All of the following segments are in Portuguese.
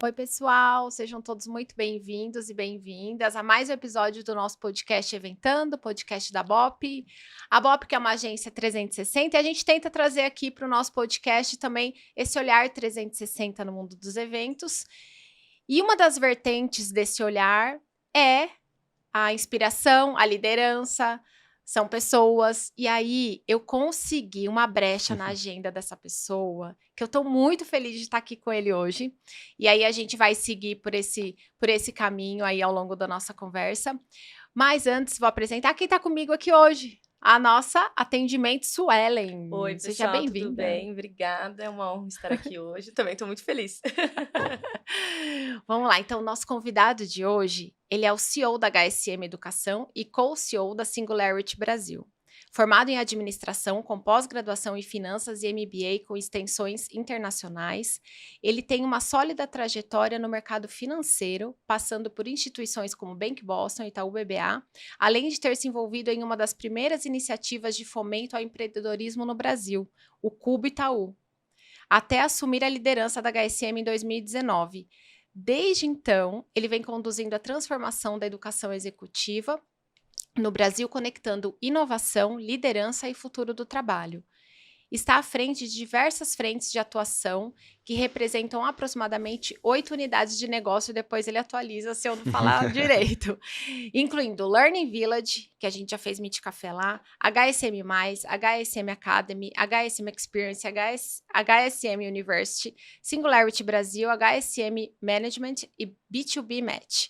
Oi, pessoal, sejam todos muito bem-vindos e bem-vindas a mais um episódio do nosso podcast Eventando, podcast da BOP. A BOP, que é uma agência 360, e a gente tenta trazer aqui para o nosso podcast também esse olhar 360 no mundo dos eventos. E uma das vertentes desse olhar é a inspiração, a liderança, são pessoas. E aí eu consegui uma brecha na agenda dessa pessoa, que eu estou muito feliz de estar aqui com ele hoje. E aí a gente vai seguir por esse caminho aí ao longo da nossa conversa. Mas antes, vou apresentar quem está comigo aqui hoje. A nossa atendimento Suelen. Oi, Seja pessoal, tudo bem-vinda. bem? Obrigada, é uma honra estar aqui hoje. Também estou muito feliz. Vamos lá, então, o nosso convidado de hoje, ele é o CEO da HSM Educação e co-CEO da Singularity Brasil. Formado em administração, com pós-graduação em finanças e MBA com extensões internacionais, ele tem uma sólida trajetória no mercado financeiro, passando por instituições como Bank Boston e Itaú BBA, além de ter se envolvido em uma das primeiras iniciativas de fomento ao empreendedorismo no Brasil, o Cubo Itaú, até assumir a liderança da HSM em 2019. Desde então, ele vem conduzindo a transformação da educação executiva no Brasil, conectando inovação, liderança e futuro do trabalho. Está à frente de diversas frentes de atuação que representam aproximadamente 8 unidades de negócio, depois ele atualiza se eu não falar direito, incluindo Learning Village, que a gente já fez Meet Café lá, HSM+, HSM Academy, HSM Experience, HSM University, Singularity Brasil, HSM Management e B2B Match.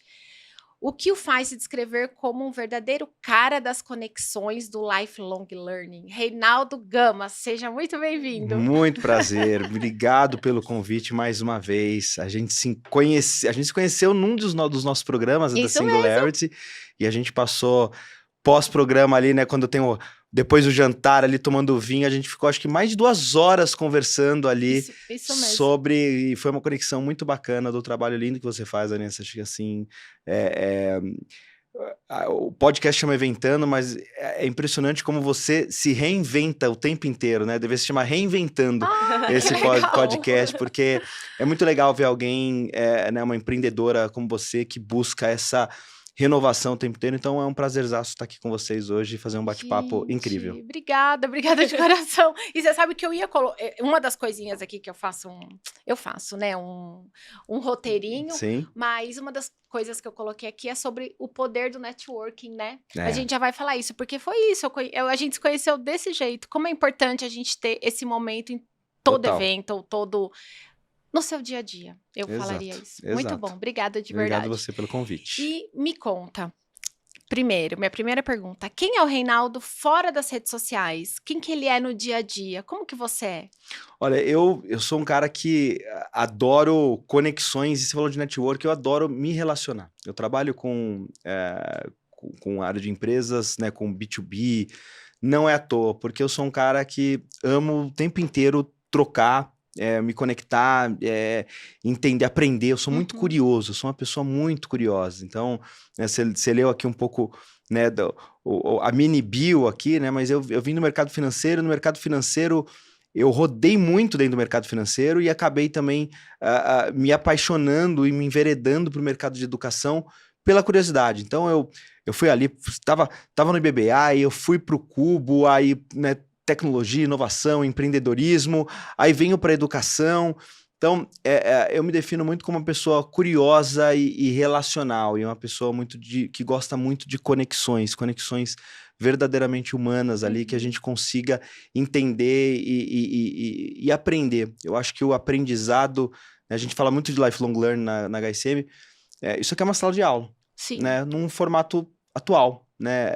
O que o faz se descrever como um verdadeiro cara das conexões do lifelong learning. Reinaldo Gama, seja muito bem-vindo. Muito prazer, obrigado pelo convite mais uma vez. A gente se conheceu num dos nossos programas da Singularity mesmo. E a gente passou pós-programa ali, né, quando eu tenho... Depois do jantar ali, tomando vinho, a gente ficou acho que mais de 2 horas conversando ali isso mesmo. sobre... E foi uma conexão muito bacana do trabalho lindo que você faz, Vanessa. Acho que assim... O podcast chama Eventando, mas é impressionante como você se reinventa o tempo inteiro, né? Deve se chamar Reinventando esse podcast, porque é muito legal ver alguém, né, uma empreendedora como você, que busca essa renovação o tempo inteiro. Então é um prazerzaço estar aqui com vocês hoje e fazer um bate-papo incrível. Obrigada de coração. E você sabe que eu ia colocar... Uma das coisinhas aqui que eu faço, né, um roteirinho. Sim. Mas uma das coisas que eu coloquei aqui é sobre o poder do networking, né? A gente já vai falar isso, porque foi isso. A gente se conheceu desse jeito. Como é importante a gente ter esse momento em todo evento, ou todo... No seu dia a dia, eu falaria isso. Muito bom, obrigada de verdade. Obrigado você pelo convite. E me conta, primeiro, minha primeira pergunta, quem é o Reinaldo fora das redes sociais? Quem que ele é no dia a dia? Como que você é? Olha, eu sou um cara que adoro conexões, e você falou de network, eu adoro me relacionar. Eu trabalho com a área de empresas, né, com B2B, não é à toa, porque eu sou um cara que amo o tempo inteiro trocar, me conectar, entender, aprender. Eu sou muito curioso, eu sou uma pessoa muito curiosa. Então, né, você leu aqui um pouco, né, a mini bio aqui, né, mas eu vim do mercado financeiro. No mercado financeiro, eu rodei muito dentro do mercado financeiro e acabei também me apaixonando e me enveredando para o mercado de educação pela curiosidade. Então, eu fui ali, estava no IBBA, e eu fui para o Cubo, aí, né, tecnologia, inovação, empreendedorismo, aí venho para a educação. Então, eu me defino muito como uma pessoa curiosa e relacional, e uma pessoa que gosta muito de conexões verdadeiramente humanas ali, que a gente consiga entender e aprender. Eu acho que o aprendizado, né, a gente fala muito de lifelong learning na HSM, isso aqui é uma sala de aula. Sim. Né, num formato atual. Né,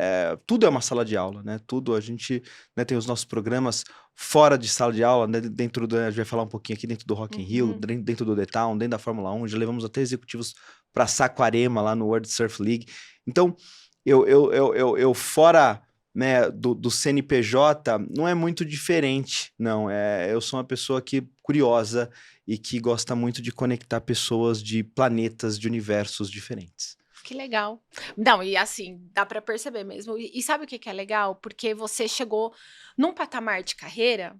tudo é uma sala de aula, né? Tudo, a gente, né, tem os nossos programas fora de sala de aula, né, dentro do, a gente vai falar um pouquinho aqui dentro do Rock in Rio, dentro do The Town, dentro da Fórmula 1, já levamos até executivos para Saquarema lá no World Surf League. Então, eu fora, né, do CNPJ, não é muito diferente, não. Eu sou uma pessoa curiosa e que gosta muito de conectar pessoas de planetas, de universos diferentes. Que legal. Não, e assim, dá para perceber mesmo. E sabe o que é legal? Porque você chegou num patamar de carreira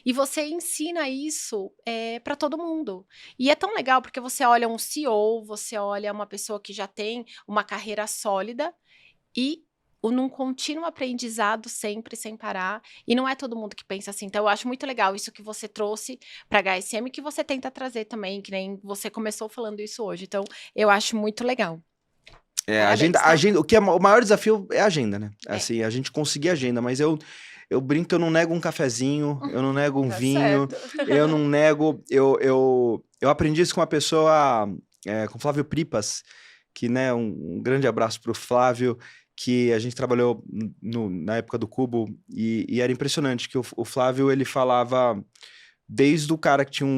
E você ensina isso para todo mundo. E é tão legal porque você olha um CEO, você olha uma pessoa que já tem uma carreira sólida e num contínuo aprendizado sempre, sem parar. E não é todo mundo que pensa assim. Então, eu acho muito legal isso que você trouxe para a HSM, que você tenta trazer também, que nem você começou falando isso hoje. Então, eu acho muito legal. Parabéns, tá? Agenda, o que é o maior desafio é a agenda, né? É. Assim, a gente conseguir agenda, mas eu brinco que eu não nego um cafezinho, eu não nego um Tá vinho, certo. eu não nego. Eu aprendi isso com uma pessoa, com o Flávio Pripas, que, né, um grande abraço pro Flávio, que a gente trabalhou na época do Cubo, e era impressionante que o Flávio, ele falava desde o cara que tinha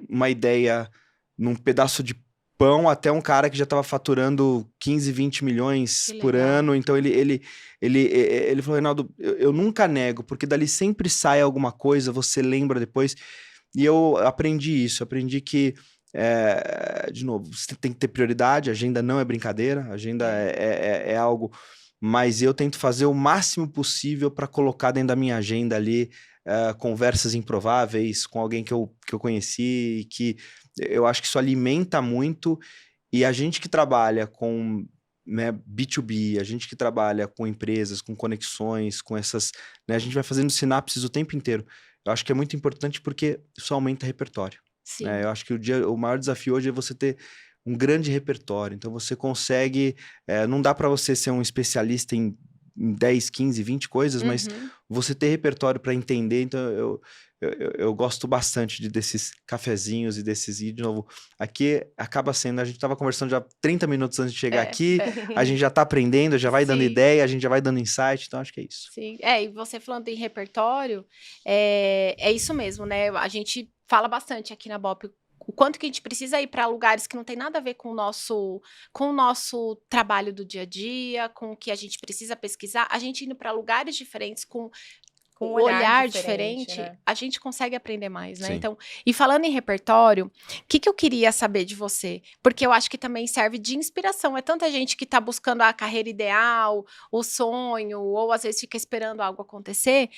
uma ideia num pedaço de pão até um cara que já estava faturando 15, 20 milhões Que por legal. ano. Então ele falou, Reinaldo, eu nunca nego, porque dali sempre sai alguma coisa, você lembra depois. E eu aprendi isso, aprendi que, de novo, você tem que ter prioridade, agenda não é brincadeira, agenda é algo, mas eu tento fazer o máximo possível para colocar dentro da minha agenda ali conversas improváveis com alguém que eu conheci, e que eu acho que isso alimenta muito, e a gente que trabalha com, né, B2B, a gente que trabalha com empresas, com conexões, com essas, né, a gente vai fazendo sinapses o tempo inteiro. Eu acho que é muito importante porque isso aumenta repertório. Sim. Né? Eu acho que o maior desafio hoje é você ter um grande repertório. Então você consegue, não dá para você ser um especialista em 10, 15, 20 coisas, mas Uhum. você ter repertório para entender. Então eu gosto bastante desses cafezinhos e desses, e de novo, aqui acaba sendo, a gente estava conversando já 30 minutos antes de chegar aqui, a gente já está aprendendo, já vai dando Sim. ideia, a gente já vai dando insight, então acho que é isso. Sim, e você falando em repertório, é isso mesmo, né? A gente fala bastante aqui na BOP o quanto que a gente precisa ir para lugares que não tem nada a ver com o nosso trabalho do dia a dia, com o que a gente precisa pesquisar. A gente indo para lugares diferentes, com Com um o olhar diferente, diferente, né? a gente consegue aprender mais, né? Sim. Então, e falando em repertório, o que eu queria saber de você? Porque eu acho que também serve de inspiração. É tanta gente que tá buscando a carreira ideal, o sonho, ou às vezes fica esperando algo acontecer.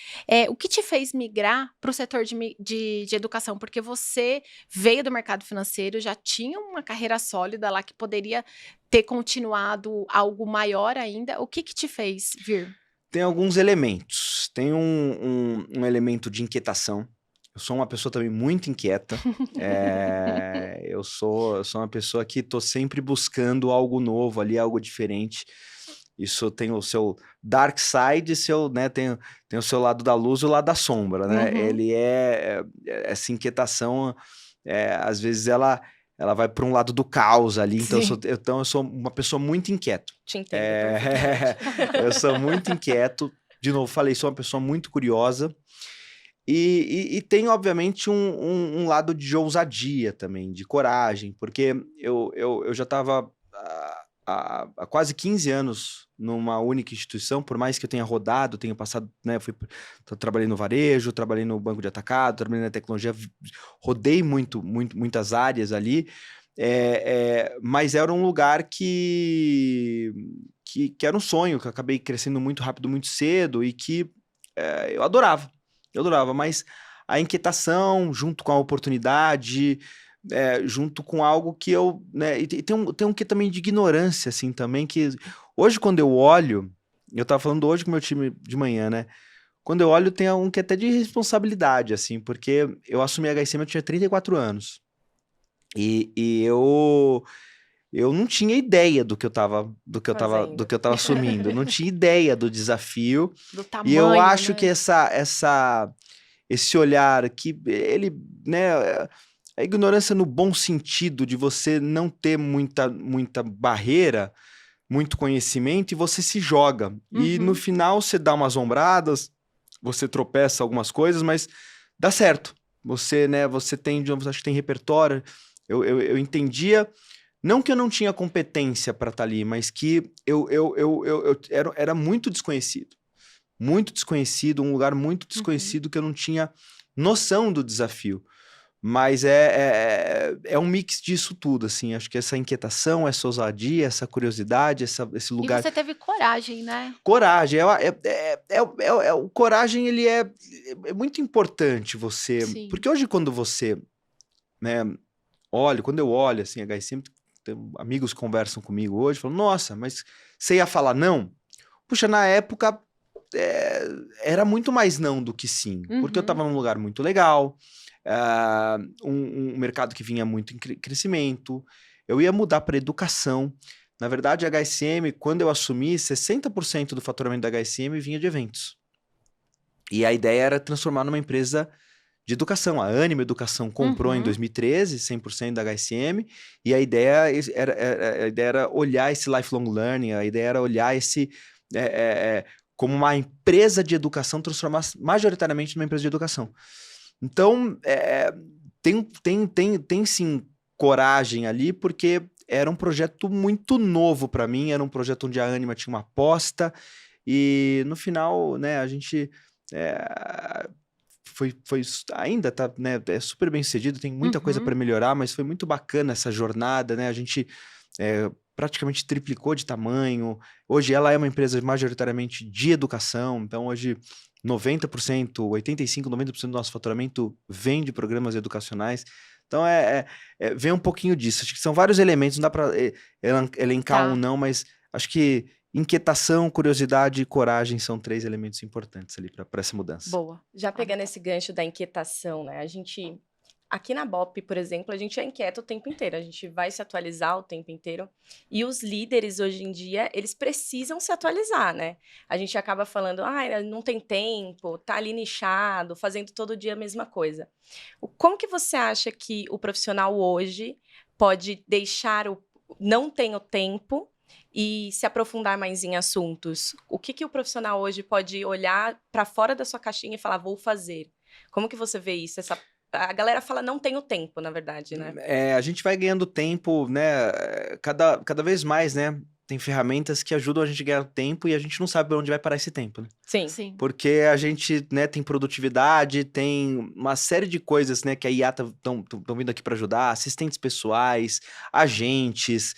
O que te fez migrar para o setor de educação? Porque você veio do mercado financeiro, já tinha uma carreira sólida lá que poderia ter continuado algo maior ainda. O que te fez vir? Tem alguns elementos. Tem um elemento de inquietação. Eu sou uma pessoa também muito inquieta. Eu sou uma pessoa que estou sempre buscando algo novo ali, algo diferente. Isso tem o seu dark side, né, tem o seu lado da luz e o lado da sombra, né? Uhum. Ele essa inquietação, às vezes ela vai para um lado do caos ali. Então eu sou uma pessoa muito inquieta. Te entendo perfeitamente. Eu sou muito inquieto. De novo, falei, sou uma pessoa muito curiosa. E tem, obviamente, um lado de ousadia também, de coragem, porque eu já estava há quase 15 anos numa única instituição, por mais que eu tenha rodado, tenha passado, né, trabalhei no varejo, trabalhei no banco de atacado, trabalhei na tecnologia, rodei muitas áreas ali, mas era um lugar que era um sonho, que eu acabei crescendo muito rápido, muito cedo, e que eu adorava, mas a inquietação junto com a oportunidade, junto com algo que eu, né, e tem um quê também de ignorância, assim, também, que hoje quando eu olho, eu tava falando hoje com o meu time de manhã, né, quando eu olho tem um que até de responsabilidade, assim, porque eu assumi a HSM, eu tinha 34 anos, e eu não tinha ideia do que eu tava assumindo, não tinha ideia do desafio, Do tamanho, e eu acho né? que esse olhar que ele, né, a ignorância no bom sentido de você não ter muita barreira, muito conhecimento, e você se joga. E no final você dá umas ombradas, você tropeça algumas coisas, mas dá certo. Você, né, você acho que tem repertório. Eu entendia, não que eu não tinha competência para estar ali, mas que eu era muito desconhecido. Muito desconhecido, um lugar muito desconhecido que eu não tinha noção do desafio. Mas é um mix disso tudo, assim. Acho que essa inquietação, essa ousadia, essa curiosidade, esse E lugar. você teve coragem, né? Coragem. O coragem, ele é muito importante você. Sim. Porque hoje, quando você, né, quando eu olho, assim, a HSM, amigos conversam comigo hoje, falam, nossa, mas você ia falar não? Puxa, na época era muito mais não do que sim, porque eu estava num lugar muito legal, um mercado que vinha muito em crescimento, eu ia mudar para educação. Na verdade, a HSM, quando eu assumi, 60% do faturamento da HSM vinha de eventos. E a ideia era transformar numa empresa de educação. A Ânima Educação comprou em 2013 100% da HSM, e a ideia era olhar esse lifelong learning, a ideia era olhar esse como uma empresa de educação, transformar majoritariamente numa empresa de educação. Então, tem sim coragem ali, porque era um projeto muito novo para mim, era um projeto onde a Ânima tinha uma aposta, e no final, né, a gente ainda tá, né, super bem sucedido, tem muita coisa para melhorar, mas foi muito bacana essa jornada, né, a gente praticamente triplicou de tamanho. Hoje ela é uma empresa majoritariamente de educação, então hoje 90%, 85%, 90% do nosso faturamento vem de programas educacionais. Então vem um pouquinho disso. Acho que são vários elementos, não dá para elencar um não, mas acho que inquietação, curiosidade e coragem são 3 elementos importantes ali para essa mudança. Boa. Já pegando esse gancho da inquietação, né? Aqui na BOP, por exemplo, a gente é inquieto o tempo inteiro, a gente vai se atualizar o tempo inteiro. E os líderes, hoje em dia, eles precisam se atualizar, né? A gente acaba falando, não tem tempo, tá ali nichado, fazendo todo dia a mesma coisa. Como que você acha que o profissional hoje pode deixar não tenho tempo e se aprofundar mais em assuntos? O que o profissional hoje pode olhar para fora da sua caixinha e falar, vou fazer? Como que você vê isso? A galera fala, não tenho tempo, na verdade, né? A gente vai ganhando tempo, né? Cada vez mais, né? Tem ferramentas que ajudam a gente a ganhar tempo e a gente não sabe onde vai parar esse tempo, né? Sim. Porque a gente, né, tem produtividade, tem uma série de coisas, né, que a IA estão vindo aqui para ajudar, assistentes pessoais, agentes,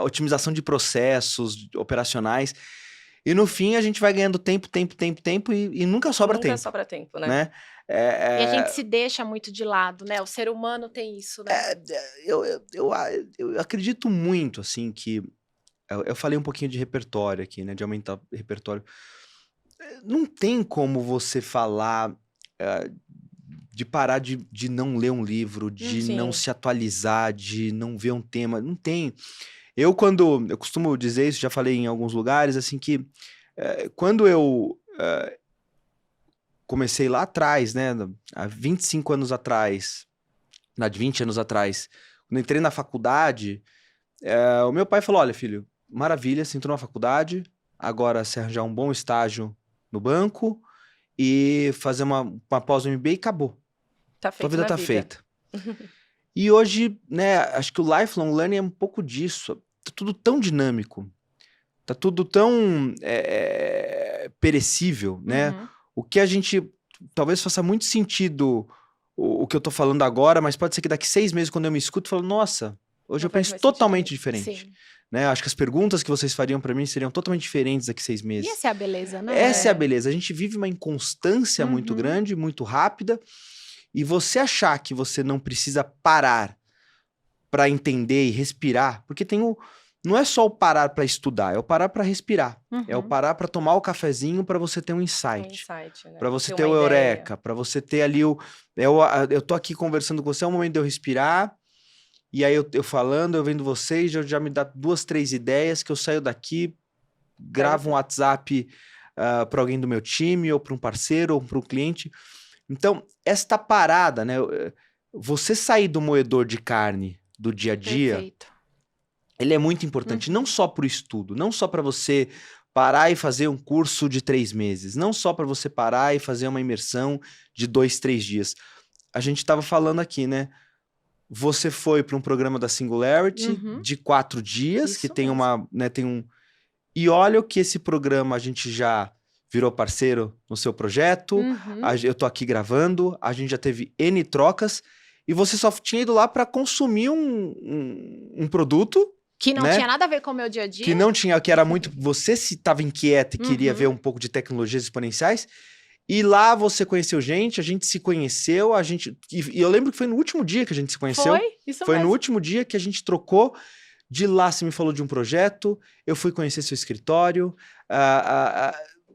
otimização de processos operacionais. E no fim a gente vai ganhando tempo e nunca sobra tempo. Nunca sobra tempo, né? E a gente se deixa muito de lado, né? O ser humano tem isso, né? Eu acredito muito, assim, que... Eu falei um pouquinho de repertório aqui, né? De aumentar o repertório. Não tem como você falar de parar de não ler um livro, de não se atualizar, de não ver um tema. Não tem. Eu costumo dizer isso, já falei em alguns lugares, assim, que quando eu comecei lá atrás, né? Há 25 anos atrás, 20 anos atrás, quando entrei na faculdade, o meu pai falou, olha, filho, maravilha, você entrou na faculdade, agora você arranjar um bom estágio no banco e fazer uma pós no MBA e acabou. Tá feito. Tua vida tá feita. E hoje, né, acho que o lifelong learning é um pouco disso. Tá tudo tão dinâmico, tá tudo tão perecível, né? O que a gente... Talvez faça muito sentido o que eu tô falando agora, mas pode ser que daqui 6 meses, quando eu me escuto, eu falo, nossa, hoje eu penso totalmente diferente. Sim. Né? Acho que as perguntas que vocês fariam para mim seriam totalmente diferentes daqui 6 meses. E essa é a beleza, né? Essa é a beleza. A gente vive uma inconstância muito grande, muito rápida, e você achar que você não precisa parar para entender e respirar, porque não é só o parar para estudar, é o parar para respirar. É o parar para tomar o cafezinho para você ter um insight. Né? Para você ter o eureka, para você ter ali eu tô aqui conversando com você, é o momento de eu respirar. E aí eu falando, eu vendo vocês, já me dá 2, 3 ideias que eu saio daqui, gravo um WhatsApp para alguém do meu time, ou para um parceiro, ou para um cliente. Então, esta parada, né? Você sair do moedor de carne do dia a dia, Perfeito. Ele é muito importante, não só para o estudo, não só para você parar e fazer um curso de 3 meses, não só para você parar e fazer uma imersão de 2, 3 dias. A gente estava falando aqui, né? Você foi para um programa da Singularity de 4 dias, que tem E olha o que esse programa a gente já virou parceiro no seu projeto, eu tô aqui gravando, a gente já teve N trocas, e você só tinha ido lá para consumir um produto Que não né? tinha nada a ver com o meu dia a dia. que não tinha, que era muito... Você se estava inquieta e queria Uhum. ver um pouco de tecnologias exponenciais, e lá você conheceu gente, a gente se conheceu, e eu lembro que foi no último dia que a gente se conheceu. Foi? Isso Foi mesmo. no último dia que a gente trocou. De lá você me falou de um projeto, eu fui conhecer seu escritório.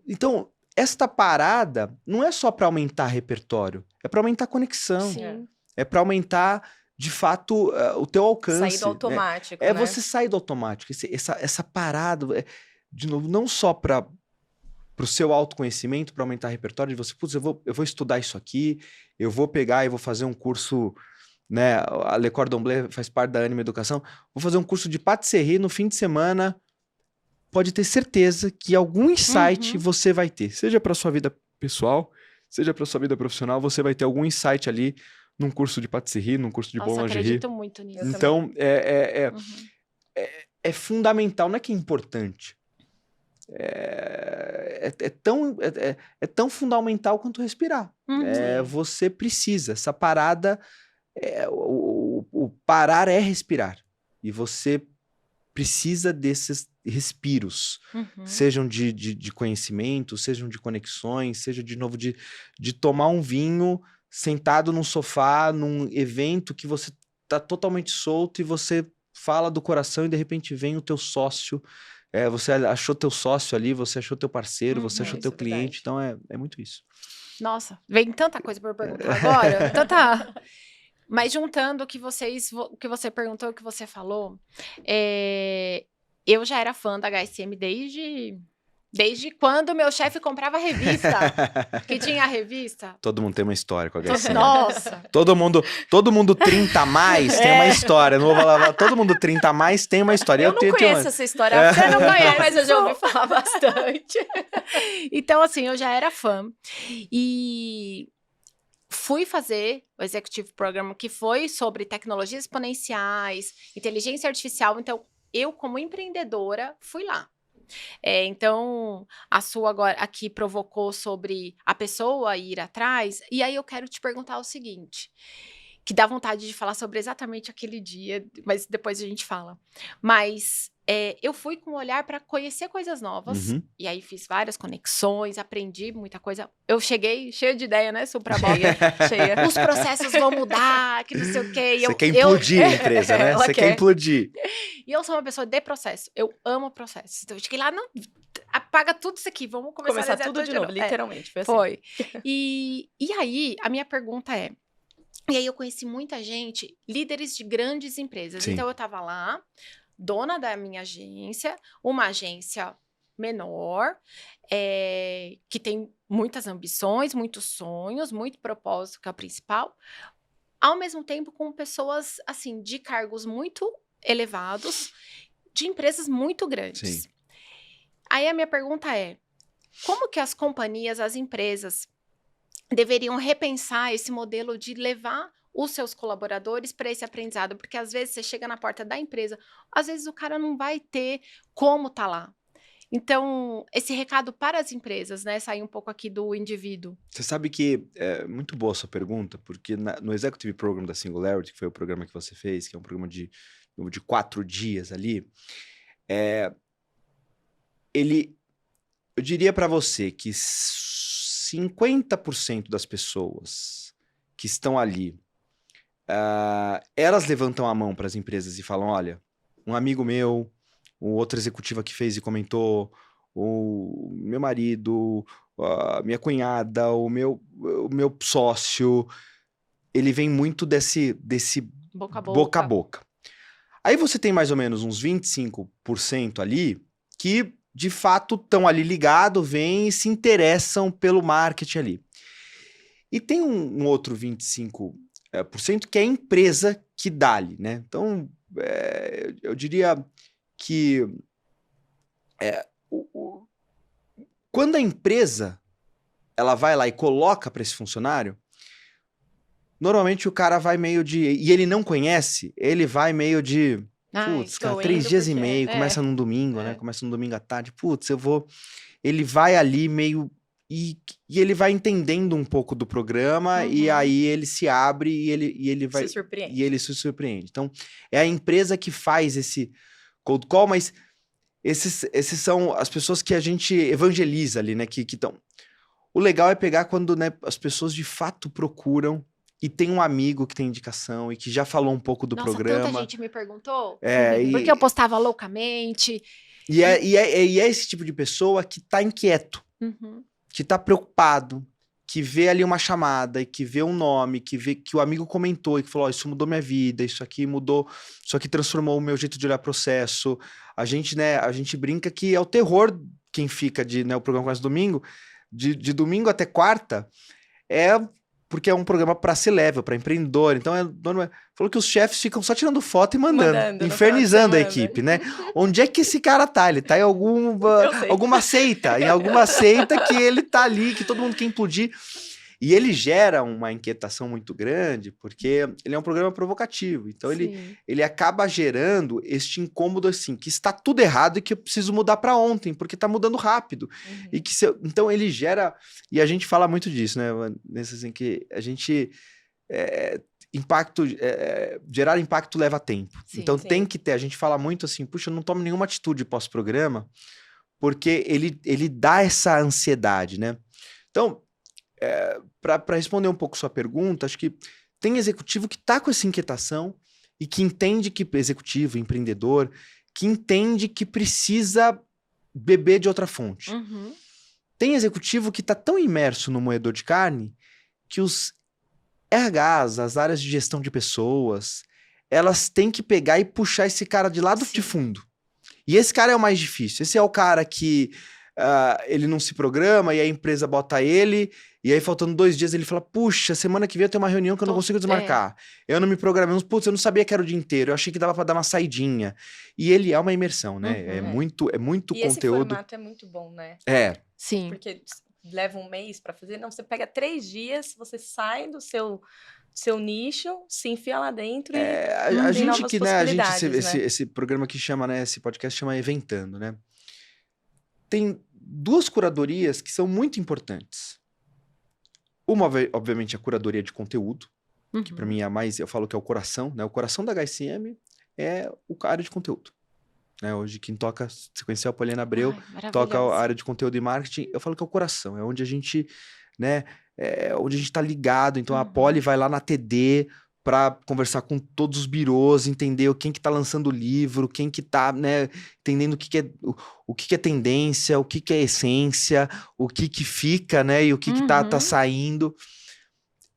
Então, esta parada não é só para aumentar repertório, é para aumentar conexão, Sim. é para aumentar, de fato, o teu alcance. Sair do automático, É né? você sair do automático. Essa parada, de novo, não só para o seu autoconhecimento, para aumentar repertório, de você, putz, eu vou estudar isso aqui, eu vou pegar e vou fazer um curso... Né? A Le Cordon Bleu faz parte da Anima Educação. Vou fazer um curso de patisserie no fim de semana. Pode ter certeza que algum insight você vai ter. Seja para sua vida pessoal, seja para sua vida profissional, você vai ter algum insight ali num curso de patisserie, num curso de Nossa, boulangerie. acredito muito nisso. Eu Então, Uhum. é fundamental, não é que é importante. É tão fundamental quanto respirar. Uhum. Você precisa. Essa parada... o parar é respirar. E você precisa desses respiros. Uhum. Sejam de conhecimento, sejam de conexões, seja de novo de tomar um vinho sentado num sofá, num evento que você tá totalmente solto e você fala do coração e de repente vem o teu sócio. Você achou teu sócio ali, você achou teu parceiro, você achou teu isso é cliente. verdade. Então é muito isso. Nossa, vem tanta coisa para perguntar agora. Tanta... Mas juntando o que você perguntou, o que você falou, eu já era fã da HSM desde quando meu chefe comprava revista. Que tinha a revista. Todo mundo tem uma história com a HSM. Nossa! Todo mundo 30 a mais tem uma história. Não vou falar, todo mundo 30 a mais tem uma história. Eu não conheço essa história. Você não conhece, mas eu já ouvi falar bastante. Então, assim, eu já era fã. E... fui fazer o Executive Program, que foi sobre tecnologias exponenciais, inteligência artificial. Então, eu, como empreendedora, fui lá. Então, a sua agora aqui provocou sobre a pessoa ir atrás. E aí, eu quero te perguntar o seguinte, que dá vontade de falar sobre exatamente aquele dia, mas depois a gente fala. Mas... eu fui com um olhar para conhecer coisas novas. Uhum. E aí fiz várias conexões, aprendi muita coisa. Eu cheguei cheia de ideia, né, Supra Bob? Cheia. Os processos vão mudar, que não sei o quê. Você quer implodir a empresa, né? Ela Você quer quer. implodir. E eu sou uma pessoa de processo. Eu amo processos. Então eu cheguei lá, não, apaga tudo isso aqui, vamos começar a Tudo de novo, literalmente. Foi assim. Foi. E aí, a minha pergunta é... E aí eu conheci muita gente, líderes de grandes empresas. Sim. Então eu tava lá... dona da minha agência, uma agência menor, que tem muitas ambições, muitos sonhos, muito propósito, que é o principal, ao mesmo tempo com pessoas, assim, de cargos muito elevados, de empresas muito grandes. Sim. Aí a minha pergunta é, como que as companhias, as empresas, deveriam repensar esse modelo de levar os seus colaboradores para esse aprendizado? Porque às vezes você chega na porta da empresa, às vezes o cara não vai ter como tá lá. Então, esse recado para as empresas, né? Sair um pouco aqui do indivíduo. Você sabe que é muito boa a sua pergunta, porque no Executive Program da Singularity, que foi o programa que você fez, que é um programa de 4 dias ali, eu diria para você que 50% das pessoas que estão ali, elas levantam a mão para as empresas e falam, olha, um amigo meu, o outro executivo que fez e comentou, o meu marido, a minha cunhada, o meu sócio, ele vem muito desse boca a boca. Aí você tem mais ou menos uns 25% ali que, de fato, estão ali ligados, vêm e se interessam pelo marketing ali. E tem um outro 25% que é a empresa que dá-lhe, né? Então, eu diria que quando a empresa ela vai lá e coloca para esse funcionário, normalmente o cara vai meio de... E ele não conhece, ele vai meio de... Putz, cara, 3 dias e meio, começa num domingo, né? Começa num domingo à tarde. Putz, eu vou... Ele vai ali meio e ele vai entendendo um pouco do programa e aí ele se abre e ele vai... Se surpreende. E ele se surpreende. Então, é a empresa que faz esse cold call, mas esses são as pessoas que a gente evangeliza ali, né? Que estão... O legal é pegar quando, né, as pessoas de fato procuram e tem um amigo que tem indicação e que já falou um pouco do Nossa, programa. tanta gente me perguntou. É, Porque eu postava loucamente. E é esse tipo de pessoa que tá inquieto, que tá preocupado, que vê ali uma chamada, e que vê um nome, que vê que o amigo comentou e que falou, isso mudou minha vida, isso aqui mudou, isso aqui transformou o meu jeito de olhar processo. A gente, né, a gente brinca que é o terror quem fica o programa começa domingo, de domingo até quarta, porque é um programa para C-level, para empreendedor. Então, falou que os chefes ficam só tirando foto e mandando infernizando a equipe, né? Onde é que esse cara tá? Ele tá em alguma seita, em alguma seita que ele tá ali, que todo mundo quer implodir. E ele gera uma inquietação muito grande, porque ele é um programa provocativo. Então, ele acaba gerando este incômodo, assim, que está tudo errado e que eu preciso mudar para ontem, porque tá mudando rápido. E que então, ele gera... E a gente fala muito disso, né? Nesse, assim, que a gente... gerar impacto leva tempo. Então, tem que ter... A gente fala muito assim, puxa, eu não tomo nenhuma atitude pós-programa, porque ele dá essa ansiedade, né? Então... para responder um pouco sua pergunta, acho que tem executivo que está com essa inquietação e que entende que executivo, empreendedor, que entende que precisa beber de outra fonte. Tem executivo que está tão imerso no moedor de carne que os RHs, as áreas de gestão de pessoas, elas têm que pegar e puxar esse cara de lado de fundo. E esse cara é o mais difícil. Esse é o cara que ele não se programa e a empresa bota ele, e aí faltando 2 dias ele fala, puxa, semana que vem eu tenho uma reunião que eu não consigo desmarcar. Eu não me programei, putz, eu não sabia que era o dia inteiro, eu achei que dava pra dar uma saidinha. E ele é uma imersão, né? É muito e conteúdo. Esse formato é muito bom, né? Sim. Porque leva um mês pra fazer, não, você pega 3 dias, você sai do seu nicho, se enfia lá dentro a tem gente novas que, né, possibilidades, esse programa que chama, né, esse podcast chama Eventando, né? Tem 2 curadorias que são muito importantes. Uma, obviamente, a curadoria de conteúdo, que para mim é a mais, eu falo que é o coração, né? O coração da HSM é a área de conteúdo. Né? Hoje, quem toca sequencial Poliana Abreu, toca a área de conteúdo e marketing, eu falo que é o coração, é onde a gente, né, onde a gente tá ligado. Então, a Poli vai lá na TD para conversar com todos os birôs, entender quem que tá lançando o livro, quem que tá, né, entendendo o que é tendência, o que é essência, o que fica, né, e o que tá saindo.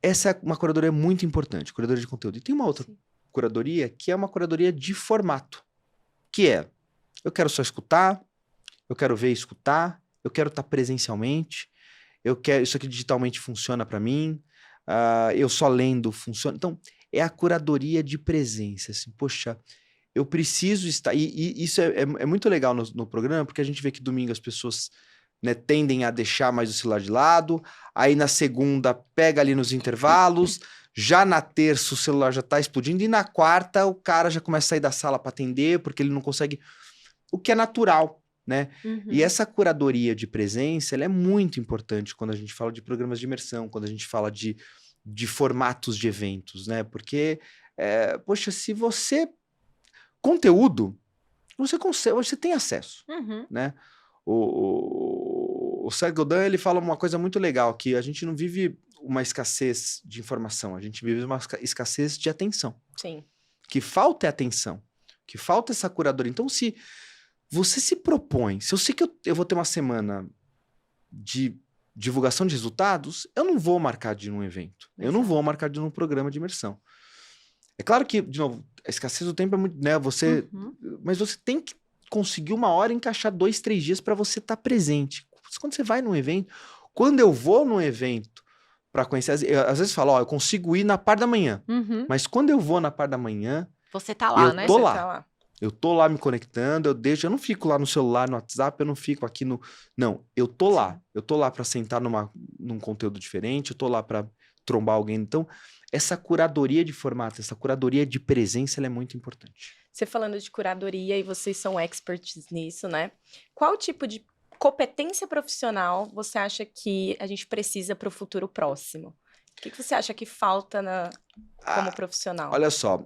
Essa é uma curadoria muito importante, curadoria de conteúdo. E tem uma outra curadoria que é uma curadoria de formato, que eu quero só escutar, eu quero ver e escutar, eu quero estar presencialmente, isso aqui digitalmente funciona para mim, eu só lendo funciona. Então, é a curadoria de presença, assim, poxa, eu preciso estar... E isso é muito legal no programa, porque a gente vê que domingo as pessoas, né, tendem a deixar mais o celular de lado, aí na segunda pega ali nos intervalos, já na terça o celular já tá explodindo, e na quarta o cara já começa a sair da sala para atender, porque ele não consegue... O que é natural, né? E essa curadoria de presença, ela é muito importante quando a gente fala de programas de imersão, quando a gente fala de formatos de eventos, né? Porque, poxa, se você... Conteúdo, você consegue, você tem acesso, né? O Seth Godin, ele fala uma coisa muito legal, que a gente não vive uma escassez de informação, a gente vive uma escassez de atenção. Sim. Que falta é atenção, que falta essa curadoria. Então, se você se propõe, se eu sei que eu vou ter uma semana de divulgação de resultados, eu não vou marcar de ir num evento. Exato. Eu não vou marcar de ir num programa de imersão. É claro que, de novo, a escassez do tempo é muito, né? Mas você tem que conseguir uma hora encaixar 2, 3 dias para você estar presente. Quando você vai num evento, quando eu vou num evento para conhecer, às vezes falo, eu consigo ir na parte da manhã. Mas quando eu vou na parte da manhã, você tá lá, né? Eu tô lá. Eu tô lá me conectando, eu não fico lá no celular, no WhatsApp, eu não fico aqui no... Não, eu tô lá. Eu tô lá para sentar num conteúdo diferente, eu tô lá para trombar alguém. Então, essa curadoria de formato, essa curadoria de presença, ela é muito importante. Você falando de curadoria e vocês são experts nisso, né? Qual tipo de competência profissional você acha que a gente precisa para o futuro próximo? O que você acha que falta como profissional? Olha só,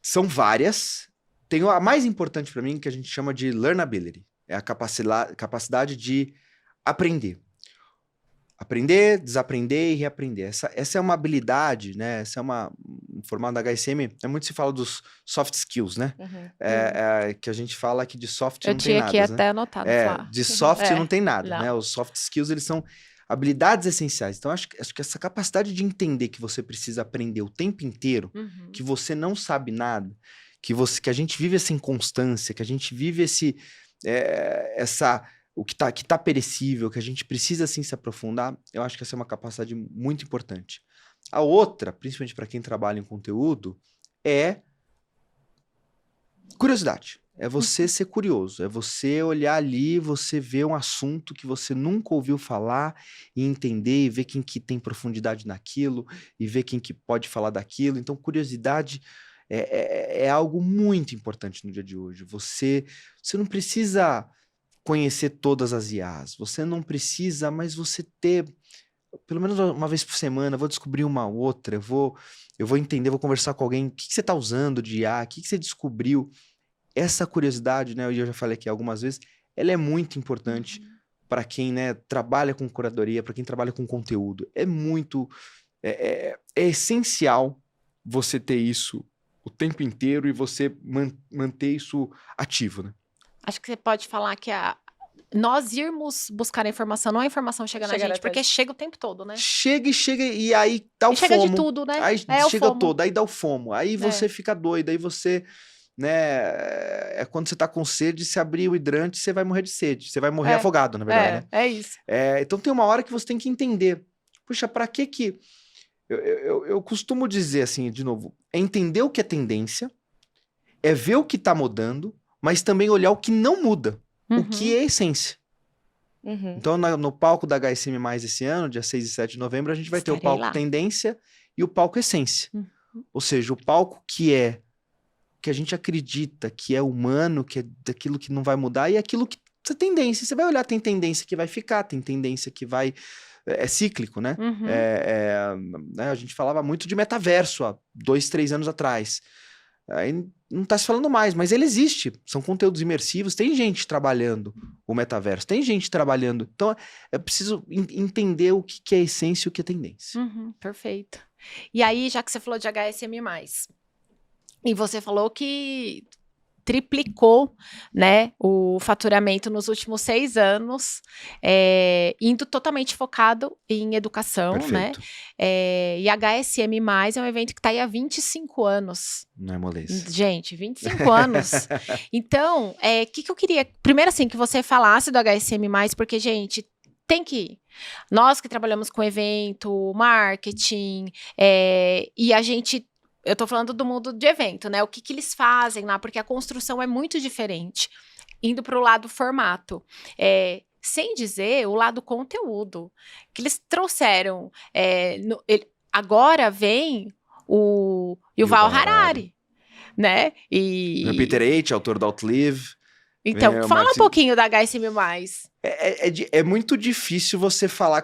são várias. Tem a mais importante para mim, que a gente chama de learnability. É a capacidade de aprender. Aprender, desaprender e reaprender. Essa é uma habilidade, né? Essa é um formato da HSM. Muito se fala dos soft skills, né? Que a gente fala que de soft não tem nada. Eu tinha aqui até anotado. De soft não tem nada, né? Os soft skills, eles são habilidades essenciais. Então, acho que essa capacidade de entender que você precisa aprender o tempo inteiro, que você não sabe nada, que a gente vive essa inconstância, que a gente vive o que tá perecível, que a gente precisa, assim, se aprofundar, eu acho que essa é uma capacidade muito importante. A outra, principalmente para quem trabalha em conteúdo, é curiosidade. É você ser curioso, é você olhar ali, você ver um assunto que você nunca ouviu falar e entender e ver quem que tem profundidade naquilo e ver quem que pode falar daquilo. Então, curiosidade é algo muito importante no dia de hoje. Você não precisa conhecer todas as IAs, você não precisa, mas você ter, pelo menos uma vez por semana, vou descobrir uma outra, eu vou entender, vou conversar com alguém, o que você está usando de IA, o que você descobriu. Essa curiosidade, né, eu já falei aqui algumas vezes, ela é muito importante para quem, né, trabalha com curadoria, para quem trabalha com conteúdo. É essencial você ter isso o tempo inteiro e você manter isso ativo, né? Acho que você pode falar que nós irmos buscar a informação, não a informação chega na gente, porque chega o tempo todo, né? Chega e aí dá o chega FOMO. De tudo, né? Aí chega todo, aí dá o FOMO. Aí você fica doido, aí você... né? É quando você tá com sede, se abrir o hidrante, você vai morrer de sede. Você vai morrer afogado, na verdade, né? É isso. Então tem uma hora que você tem que entender. Puxa, pra que... Eu costumo dizer assim, de novo, é entender o que é tendência, é ver o que tá mudando, mas também olhar o que não muda, o que é essência. Então, no palco da HSM+, esse ano, dia 6 e 7 de novembro, a gente vai ter o palco tendência e o palco essência. Ou seja, o palco que a gente acredita que é humano, que é daquilo que não vai mudar, e aquilo que é tendência. Você vai olhar, tem tendência que vai ficar, tem tendência que vai... É cíclico, né? A gente falava muito de metaverso há 2, 3 anos atrás. Aí não está se falando mais, mas ele existe. São conteúdos imersivos, tem gente trabalhando o metaverso, tem gente trabalhando. Então, é preciso entender o que é essência e o que é tendência. Perfeito. E aí, já que você falou de HSM+, e você falou que triplicou, né, o faturamento nos últimos 6 anos, indo totalmente focado em educação, Perfeito. né? E HSM+, é um evento que está aí há 25 anos. Não é moleza. Gente, 25 anos. Então, o que eu queria... Primeiro, assim, que você falasse do HSM+, porque, gente, tem que ir. Nós que trabalhamos com evento, marketing, e a gente... Eu tô falando do mundo de evento, né? O que eles fazem lá, porque a construção é muito diferente. Indo para o lado formato. Sem dizer o lado conteúdo. Que eles trouxeram. Agora vem o Yuval Harari, né? E O Peter H., autor do Outlive. Então, fala um pouquinho da HSM+. É muito difícil você falar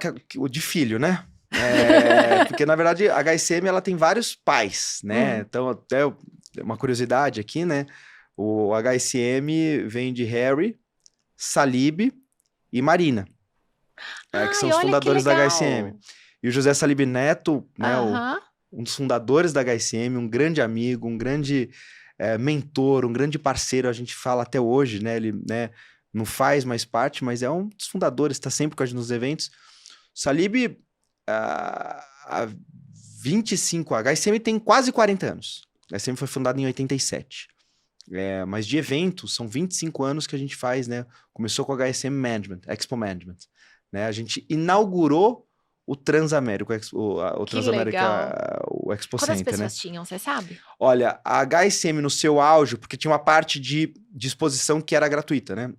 de filho, né? Porque, na verdade, a HSM ela tem vários pais, né? Então, até uma curiosidade aqui, né? O HSM vem de Harry, Salib e Marina, que são os fundadores da HSM. E o José Salib Neto, né? Um dos fundadores da HSM, um grande amigo, um grande mentor, um grande parceiro, a gente fala até hoje, né? Ele, né, não faz mais parte, mas é um dos fundadores, está sempre com a gente nos eventos. Salib... a 25, a HSM tem quase 40 anos. A HSM foi fundada em 87. Mas de eventos, são 25 anos que a gente faz, né? Começou com a HSM Management, Expo Management. Né? A gente inaugurou o Transamérica, o Transamérica, o Expo Quantas Center, pessoas né? tinham, você sabe? Olha, a HSM no seu auge, porque tinha uma parte de exposição que era gratuita, né?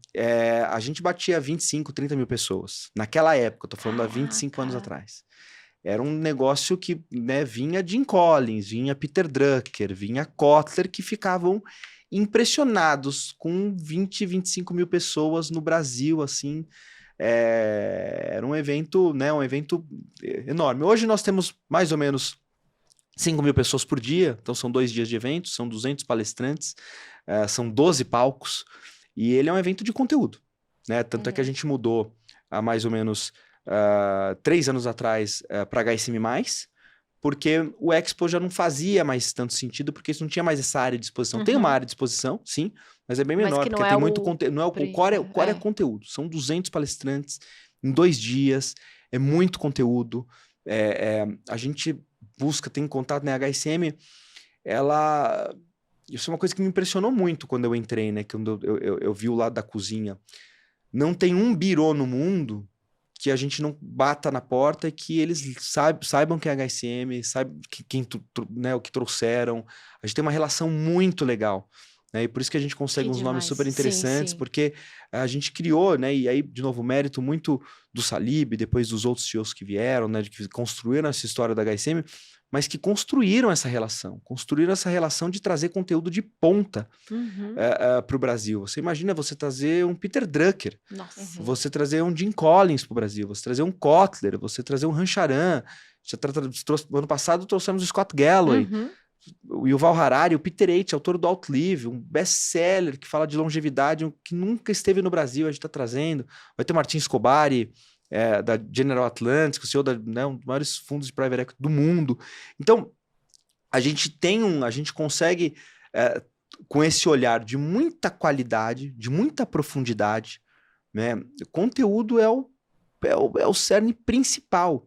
A gente batia 25, 30 mil pessoas. Naquela época, eu tô falando há 25 anos atrás. Era um negócio que, né, vinha Jim Collins, vinha Peter Drucker, vinha Kotler, que ficavam impressionados com 20, 25 mil pessoas no Brasil, assim. Era um evento, né? Um evento enorme. Hoje nós temos mais ou menos 5 mil pessoas por dia, então são 2 dias de evento, são 200 palestrantes, são 12 palcos, e ele é um evento de conteúdo, né? Tanto é que a gente mudou há mais ou menos 3 anos atrás para HSM+, porque o Expo já não fazia mais tanto sentido, porque isso não tinha mais essa área de exposição. Tem uma área de exposição, sim, mas é bem Mas menor, que não porque é tem o muito conteúdo. Não é o core, o core é é. conteúdo. São 200 palestrantes em 2 dias, é muito conteúdo. A gente busca, tem contato, né? A HSM, ela... Isso é uma coisa que me impressionou muito quando eu entrei, né? Quando eu vi o lado da cozinha. Não tem um birô no mundo que a gente não bata na porta e que eles saibam que é HSM, saibam né, o que trouxeram. A gente tem uma relação muito legal, né? E por isso que a gente consegue Que uns nomes demais. super interessantes, Sim. porque a gente criou, né? E aí, de novo, mérito muito do Salib, depois dos outros CEOs que vieram, né? Que construíram essa história da HSM, mas que construíram essa relação de trazer conteúdo de ponta para o Brasil. Você imagina você trazer um Peter Drucker, Nossa. você trazer um Jim Collins para o Brasil, você trazer um Kotler, você trazer um Rancharan. Ano passado trouxemos o Scott Galloway, o Yuval Harari, o Peter H., autor do Outlive, um best-seller que fala de longevidade, que nunca esteve no Brasil, a gente está trazendo. Vai ter o Martin Scobari, da General Atlantic, o CEO né, um dos maiores fundos de private equity do mundo. Então, a gente consegue, com esse olhar de muita qualidade, de muita profundidade, né? Conteúdo é o cerne principal.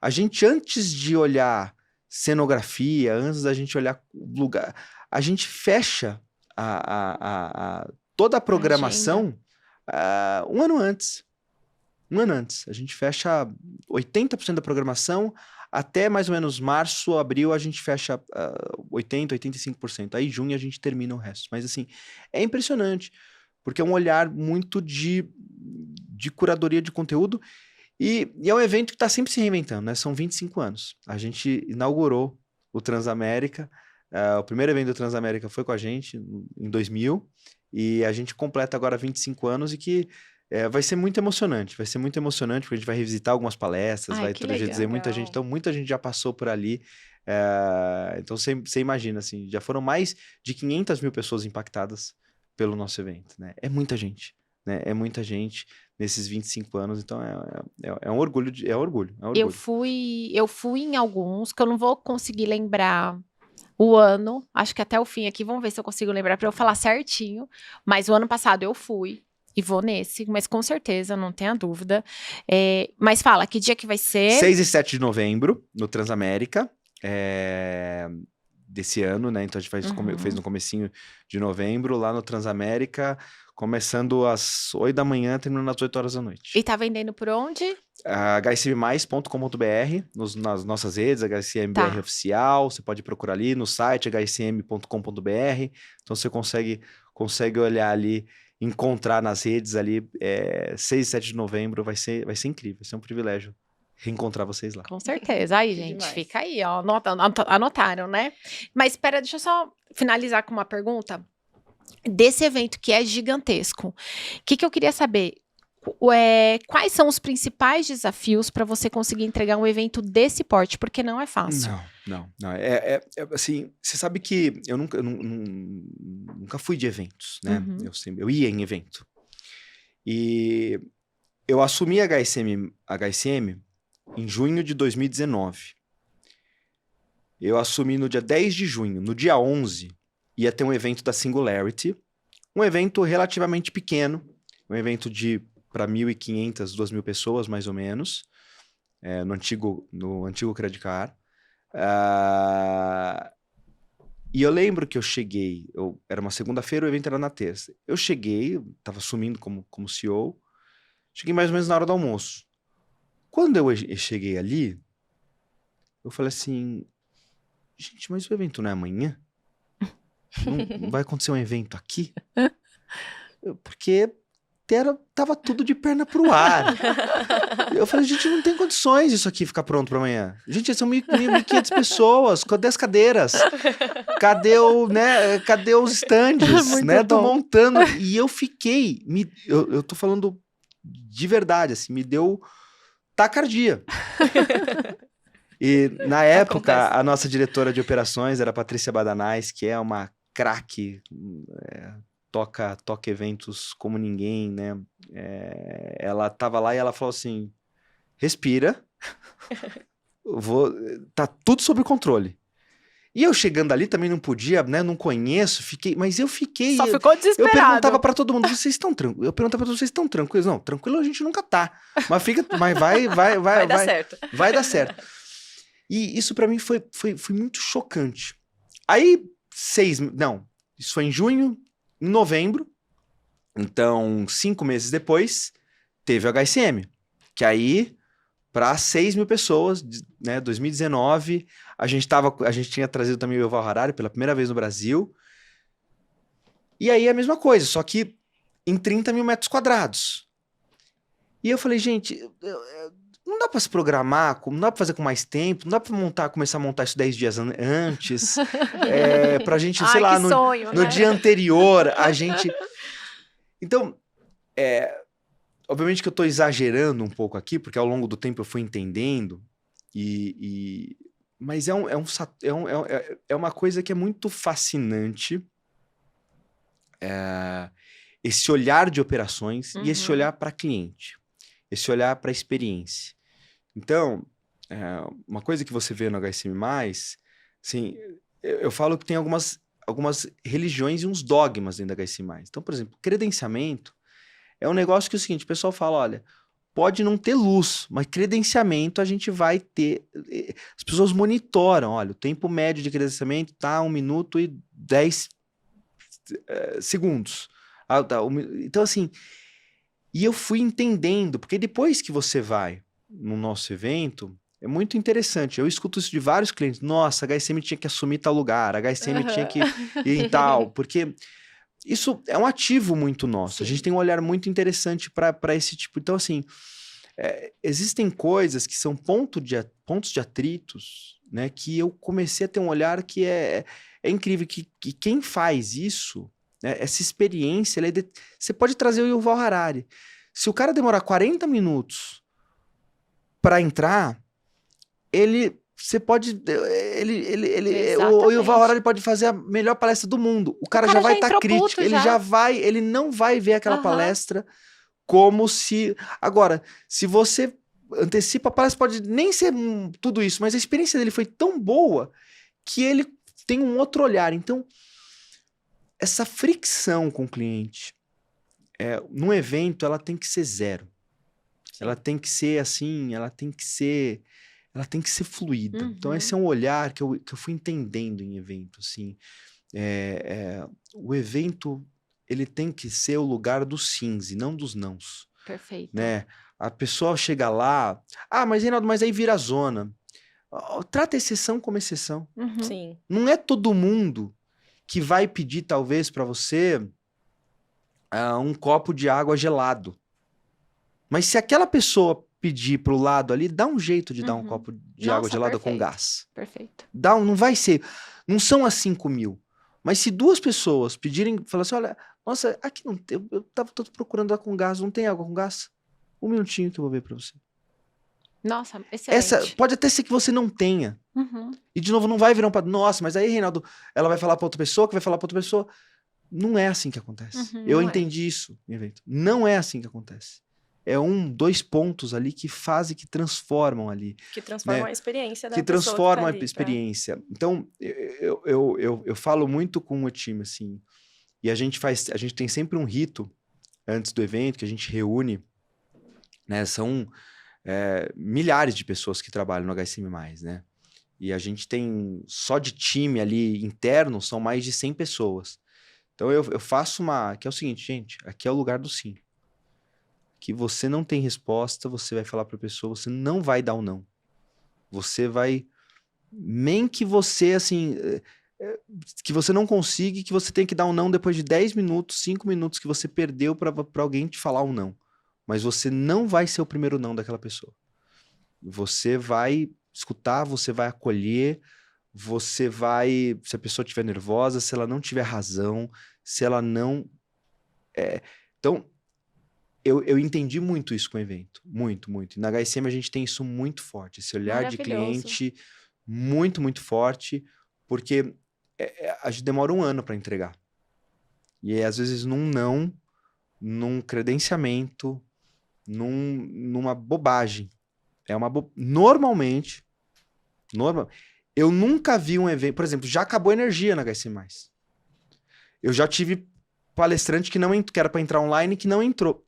A gente, antes de olhar cenografia, antes da gente olhar lugar, a gente fecha toda a programação um ano antes. Um ano antes. A gente fecha 80% da programação, até mais ou menos março, abril, a gente fecha 80%, 85%. Aí, junho, a gente termina o resto. Mas, assim, é impressionante, porque é um olhar muito de curadoria de conteúdo e é um evento que está sempre se reinventando, né? São 25 anos. A gente inaugurou o Transamérica, o primeiro evento do Transamérica foi com a gente em 2000, e a gente completa agora 25 anos e que vai ser muito emocionante, porque a gente vai revisitar algumas palestras, vai dizer muita gente, então muita gente já passou por ali, então você imagina, assim, já foram mais de 500 mil pessoas impactadas pelo nosso evento, né? É muita gente, né? É muita gente nesses 25 anos, então é um orgulho, é um orgulho. Eu fui em alguns, que eu não vou conseguir lembrar o ano, acho que até o fim aqui, vamos ver se eu consigo lembrar para eu falar certinho, mas o ano passado eu fui, e vou nesse, mas com certeza, não tenha dúvida. Mas fala, que dia que vai ser? 6 e 7 de novembro, no Transamérica, desse ano, né? Então a gente fez no comecinho de novembro, lá no Transamérica, começando às 8 da manhã, terminando às 8 horas da noite. E tá vendendo por onde? hsmmais.com.br, nas nossas redes, HSMBR Oficial, você pode procurar ali no site hsm.com.br, então você consegue olhar ali, encontrar nas redes ali, 6 e 7 de novembro, vai ser incrível, vai ser um privilégio reencontrar vocês lá. Com certeza. Aí, gente, fica aí, ó, anotaram, né? Mas espera, deixa eu só finalizar com uma pergunta desse evento que é gigantesco. O que eu queria saber? Quais são os principais desafios para você conseguir entregar um evento desse porte? Porque não é fácil. Não. Assim, você sabe que eu nunca fui de eventos, né? Eu ia em evento. E eu assumi a HSM em junho de 2019. Eu assumi no dia 10 de junho. No dia 11, ia ter um evento da Singularity. Um evento relativamente pequeno. Um evento para 1.500, 2.000 pessoas, mais ou menos. No antigo Credit Card. E eu lembro que eu cheguei... Era uma segunda-feira, o evento era na terça. Eu cheguei, estava assumindo como CEO. Cheguei mais ou menos na hora do almoço. Quando eu cheguei ali, eu falei assim, gente, mas o evento não é amanhã? Não vai acontecer um evento aqui? Porque tava tudo de perna pro ar. Eu falei, gente, não tem condições isso aqui ficar pronto pra amanhã. Gente, são 1.500 pessoas, cadê as cadeiras? Cadê os stands, né? Tô montando. E eu fiquei, eu tô falando de verdade, assim, me deu taquicardia. E na época, a nossa diretora de operações era a Patrícia Badanais, que é uma craque, toca eventos como ninguém, né? Ela tava lá e ela falou assim, respira, tá tudo sob controle. E eu chegando ali também não podia, né? Não conheço, mas eu fiquei... Só ficou desesperado. Eu perguntava pra todo mundo, vocês estão tranquilos? Eu perguntava pra todos, vocês estão tranquilos? Não, tranquilo a gente nunca tá. Mas vai dar certo. Vai dar certo. E isso pra mim foi muito chocante. Aí, isso foi em junho, em novembro, então 5 meses depois, teve o HSM, que aí, para 6.000 pessoas, né, 2019, a gente tinha trazido também o Yuval Harari pela primeira vez no Brasil, e aí a mesma coisa, só que em 30.000 metros quadrados. E eu falei, gente, não dá para se programar, não dá para fazer com mais tempo, não dá para começar a montar isso 10 dias antes, pra gente, sei lá, no dia anterior, a gente... Então, obviamente que eu tô exagerando um pouco aqui, porque ao longo do tempo eu fui entendendo, mas é uma coisa que é muito fascinante, esse olhar de operações e esse olhar para cliente, esse olhar para experiência. Então, uma coisa que você vê no HSM+, assim, eu falo que tem algumas religiões e uns dogmas dentro da HSM+. Então, por exemplo, credenciamento é um negócio que é o seguinte, o pessoal fala, olha, pode não ter luz, mas credenciamento a gente vai ter. As pessoas monitoram, olha, o tempo médio de credenciamento tá 1 minuto e 10 segundos. Então, assim, e eu fui entendendo, porque depois que você vai no nosso evento, é muito interessante. Eu escuto isso de vários clientes. Nossa, a HSM tinha que assumir tal lugar, a HSM tinha que ir em tal, porque isso é um ativo muito nosso. Sim. A gente tem um olhar muito interessante para esse tipo. Então, assim, existem coisas que são pontos de atritos, né? Que eu comecei a ter um olhar que é incrível, que quem faz isso, né, essa experiência, você pode trazer o Yuval Harari. Se o cara demorar 40 minutos para entrar, o Yuval Harari pode fazer a melhor palestra do mundo. O cara já vai estar crítico, ele não vai ver aquela palestra como se... Agora, se você antecipa, a palestra pode nem ser tudo isso, mas a experiência dele foi tão boa que ele tem um outro olhar. Então, essa fricção com o cliente, num evento, ela tem que ser zero. Sim. Ela tem que ser assim, ela tem que ser fluida. Então, esse é um olhar que eu fui entendendo em evento, assim. O evento, ele tem que ser o lugar dos sims e não dos nãos. Perfeito. Né? A pessoa chega lá, mas Reinaldo, mas aí vira zona. Trata a exceção como exceção. Sim. Não é todo mundo que vai pedir, talvez, para você um copo de água gelado. Mas se aquela pessoa pedir pro lado ali, dá um jeito de dar um copo de água gelada com gás. Perfeito. Não vai ser... Não são as 5.000. Mas se 2 pessoas pedirem, falar assim, olha, nossa, aqui não tem... Eu tava todo procurando água com gás, não tem água com gás? 1 minutinho que eu vou ver pra você. Nossa, excelente. Pode até ser que você não tenha. E, de novo, não vai virar nossa, mas aí, Reinaldo, ela vai falar pra outra pessoa, que vai falar pra outra pessoa. Não é assim que acontece. Eu entendi isso no evento. Não é assim que acontece. 2 pontos ali que fazem, que transformam ali. Que transformam a experiência da pessoa. Que transformam a experiência. Então, eu falo muito com o time, assim, e a gente tem sempre um rito antes do evento, que a gente reúne, né, são milhares de pessoas que trabalham no HSM+, né, e a gente tem, só de time ali interno, são mais de 100 pessoas. Então, eu faço que é o seguinte, gente, aqui é o lugar do sim. Que você não tem resposta, você vai falar para a pessoa, você não vai dar um não. Você vai... Nem que você, assim... que você não consiga, que você tem que dar um não depois de 10 minutos, 5 minutos que você perdeu pra alguém te falar um não. Mas você não vai ser o primeiro não daquela pessoa. Você vai escutar, você vai acolher, você vai... Se a pessoa estiver nervosa, se ela não tiver razão, se ela não... Então, eu entendi muito isso com o evento. Muito, muito. E na HSM a gente tem isso muito forte. Esse olhar de Maravilhoso. cliente muito, muito forte, porque a gente demora um ano para entregar. E às vezes num credenciamento, numa bobagem. Normalmente, eu nunca vi um evento... Por exemplo, já acabou a energia na HSM+. Eu já tive palestrante que era para entrar online que não entrou.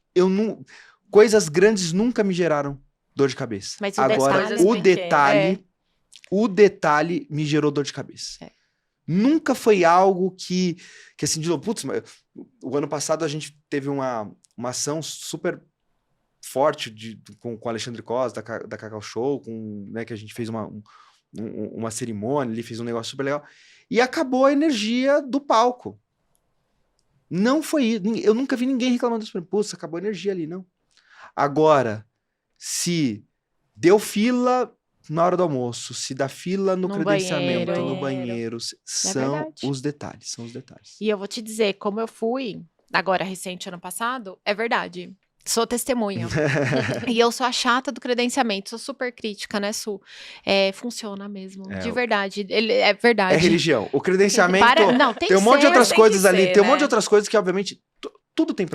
Coisas grandes nunca me geraram dor de cabeça. Mas Agora, o detalhe me gerou dor de cabeça. Nunca foi algo que assim, de novo, putz, o ano passado a gente teve uma ação super forte com o Alexandre Costa, da Cacau Show, né, que a gente fez uma cerimônia, ele fez um negócio super legal, e acabou a energia do palco. Não foi... Eu nunca vi ninguém reclamando disso. Putz, acabou a energia ali, não. Agora, se deu fila na hora do almoço, se dá fila no credenciamento, no banheiro, são os detalhes, E eu vou te dizer, como eu fui, agora recente, ano passado, é verdade. Sou testemunha. E eu sou a chata do credenciamento, sou super crítica, né, Su? Funciona mesmo, de verdade. É verdade. É religião. O credenciamento... Não, tem um monte de outras coisas ali, tem um monte de outras coisas que, obviamente, tudo tem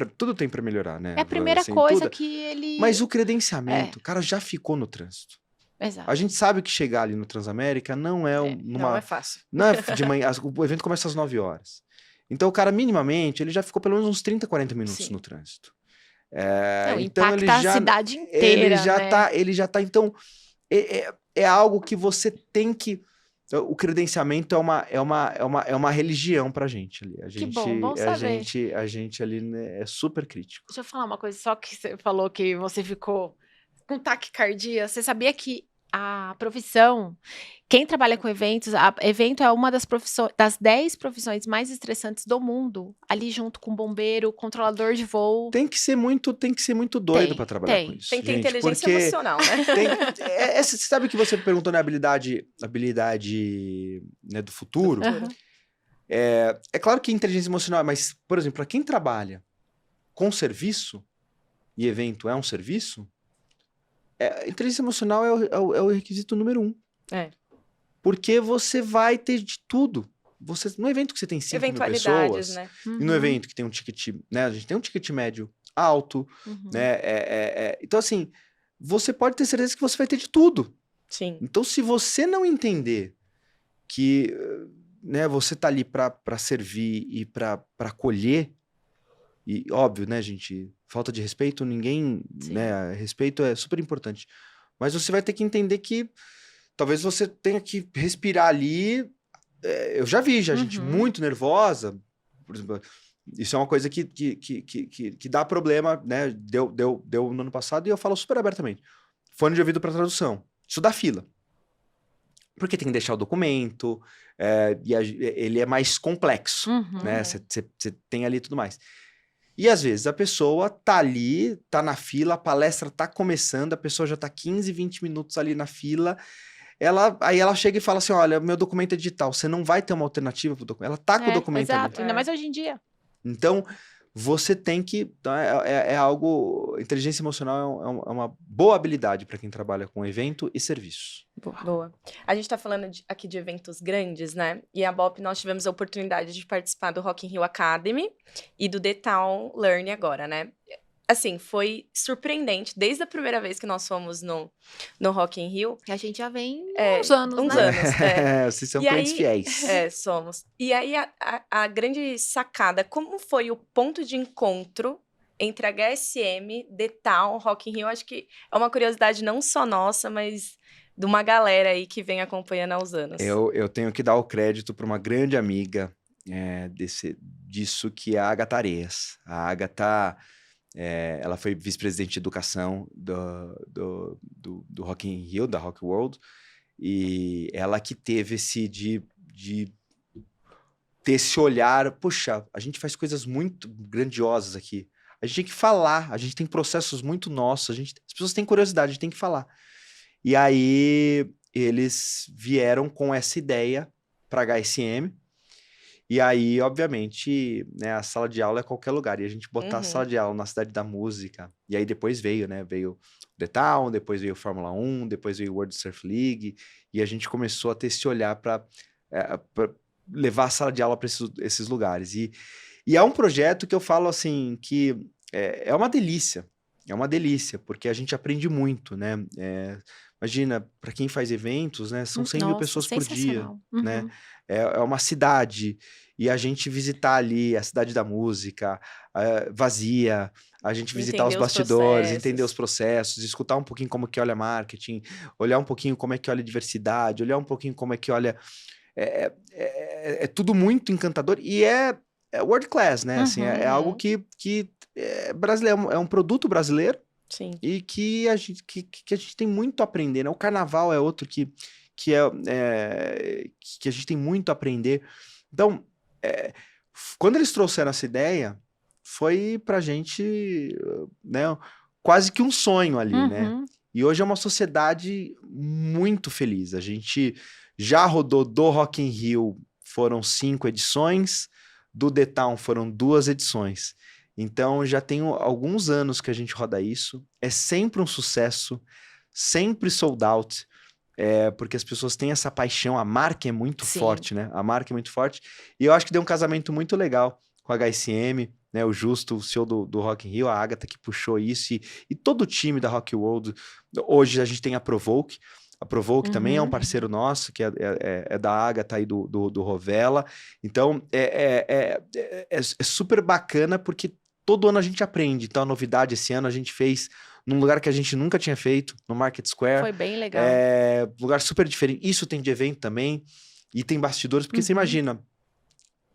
pra melhorar, né? É a primeira coisa que ele... Mas o credenciamento, o cara já ficou no trânsito. Exato. A gente sabe que chegar ali no Transamérica não é não é fácil. Não é de manhã, o evento começa às 9 horas. Então o cara, minimamente, ele já ficou pelo menos uns 30, 40 minutos no trânsito. Então ele já... a cidade inteira, ele já tá, então... É algo que você tem que... O credenciamento é uma religião pra gente ali. Que bom saber. A gente ali, né, é super crítico. Deixa eu falar uma coisa, só que você falou que você ficou com taquicardia. Você sabia que a profissão, quem trabalha com eventos, evento é uma das 10 profissões mais estressantes do mundo, ali junto com bombeiro, controlador de voo. Tem que ser muito doido para trabalhar com isso. Tem que ter inteligência emocional, né? Você sabe que você perguntou na habilidade, né, do futuro? É claro que inteligência emocional, mas, por exemplo, para quem trabalha com serviço, e evento é um serviço, inteligência emocional é o requisito número 1. Porque você vai ter de tudo. No evento que você tem 5.000 pessoas, né? E no evento que tem um ticket, né? A gente tem um ticket médio alto, né? Então, assim, você pode ter certeza que você vai ter de tudo. Sim. Então, se você não entender que, né, você tá ali para servir e para acolher, e óbvio, né, gente, falta de respeito, ninguém, né, respeito é super importante, mas você vai ter que entender que talvez você tenha que respirar ali. Eu já vi gente muito nervosa, por exemplo, isso é uma coisa que dá problema, né, deu no ano passado, e eu falo super abertamente, fone de ouvido para tradução, isso dá fila. Porque tem que deixar o documento, e ele é mais complexo, né, você tem ali tudo mais. E às vezes a pessoa tá ali, tá na fila, a palestra tá começando, a pessoa já tá 15, 20 minutos ali na fila, aí ela chega e fala assim, olha, meu documento é digital, você não vai ter uma alternativa pro documento. Ela tá com o documento exato, ali. ainda mais hoje em dia. Então, você tem que... algo... Inteligência emocional é uma boa habilidade para quem trabalha com evento e serviço. Boa. A gente tá falando aqui de eventos grandes, né? E a BOP, nós tivemos a oportunidade de participar do Rock in Rio Academy e do The Town Learn agora, né? Assim, foi surpreendente. Desde a primeira vez que nós fomos no Rock in Rio... A gente já vem uns anos, né? Vocês são clientes fiéis. Somos. E aí, a grande sacada, como foi o ponto de encontro entre a HSM, The Town, Rock in Rio? Acho que é uma curiosidade não só nossa, mas de uma galera aí que vem acompanhando há uns anos. Eu tenho que dar o crédito para uma grande amiga disso, que é a Agatha Areias. A Agatha... ela foi vice-presidente de educação do Rock in Rio, da Rock World, e ela que teve esse de ter esse olhar, puxa, a gente faz coisas muito grandiosas aqui. A gente tem que falar, a gente tem processos muito nossos, as pessoas têm curiosidade, a gente tem que falar. E aí eles vieram com essa ideia para HSM. E aí, obviamente, né, a sala de aula é qualquer lugar. E a gente botar a sala de aula na Cidade da Música. E aí depois veio, né? Veio The Town, depois veio Fórmula 1, depois veio World Surf League. E a gente começou a ter esse olhar para levar a sala de aula para esses lugares. E é um projeto que eu falo assim, que é uma delícia. É uma delícia, porque a gente aprende muito, né? Imagina, para quem faz eventos, né? São 100 mil pessoas por dia, né? É uma cidade, e a gente visitar ali a Cidade da Música, vazia, a gente visitar os bastidores, entender os processos, escutar um pouquinho como que olha marketing, olhar um pouquinho como é que olha diversidade, olhar um pouquinho como é que olha... É tudo muito encantador, e é world class, né? Assim, é algo que é brasileiro, é um produto brasileiro. Sim. E que a gente tem muito a aprender, né? O carnaval é outro que a gente tem muito a aprender. Então, quando eles trouxeram essa ideia, foi pra gente, né, quase que um sonho ali, né? E hoje é uma sociedade muito feliz. A gente já rodou do Rock in Rio, foram 5 edições, do The Town foram 2 edições. Então, já tem alguns anos que a gente roda isso. É sempre um sucesso, sempre sold out, porque as pessoas têm essa paixão, a marca é muito forte, né? A marca é muito forte. E eu acho que deu um casamento muito legal com a HSM, né? O Justo, o CEO do Rock in Rio, a Agatha que puxou isso, e todo o time da Rock World. Hoje a gente tem a Provoke. A Provoke também é um parceiro nosso, que é da Agatha e do Rovella. Então, é super bacana, porque todo ano a gente aprende. Então, a novidade esse ano a gente fez num lugar que a gente nunca tinha feito, no Market Square. Foi bem legal. Lugar super diferente. Isso tem de evento também. E tem bastidores, porque você imagina,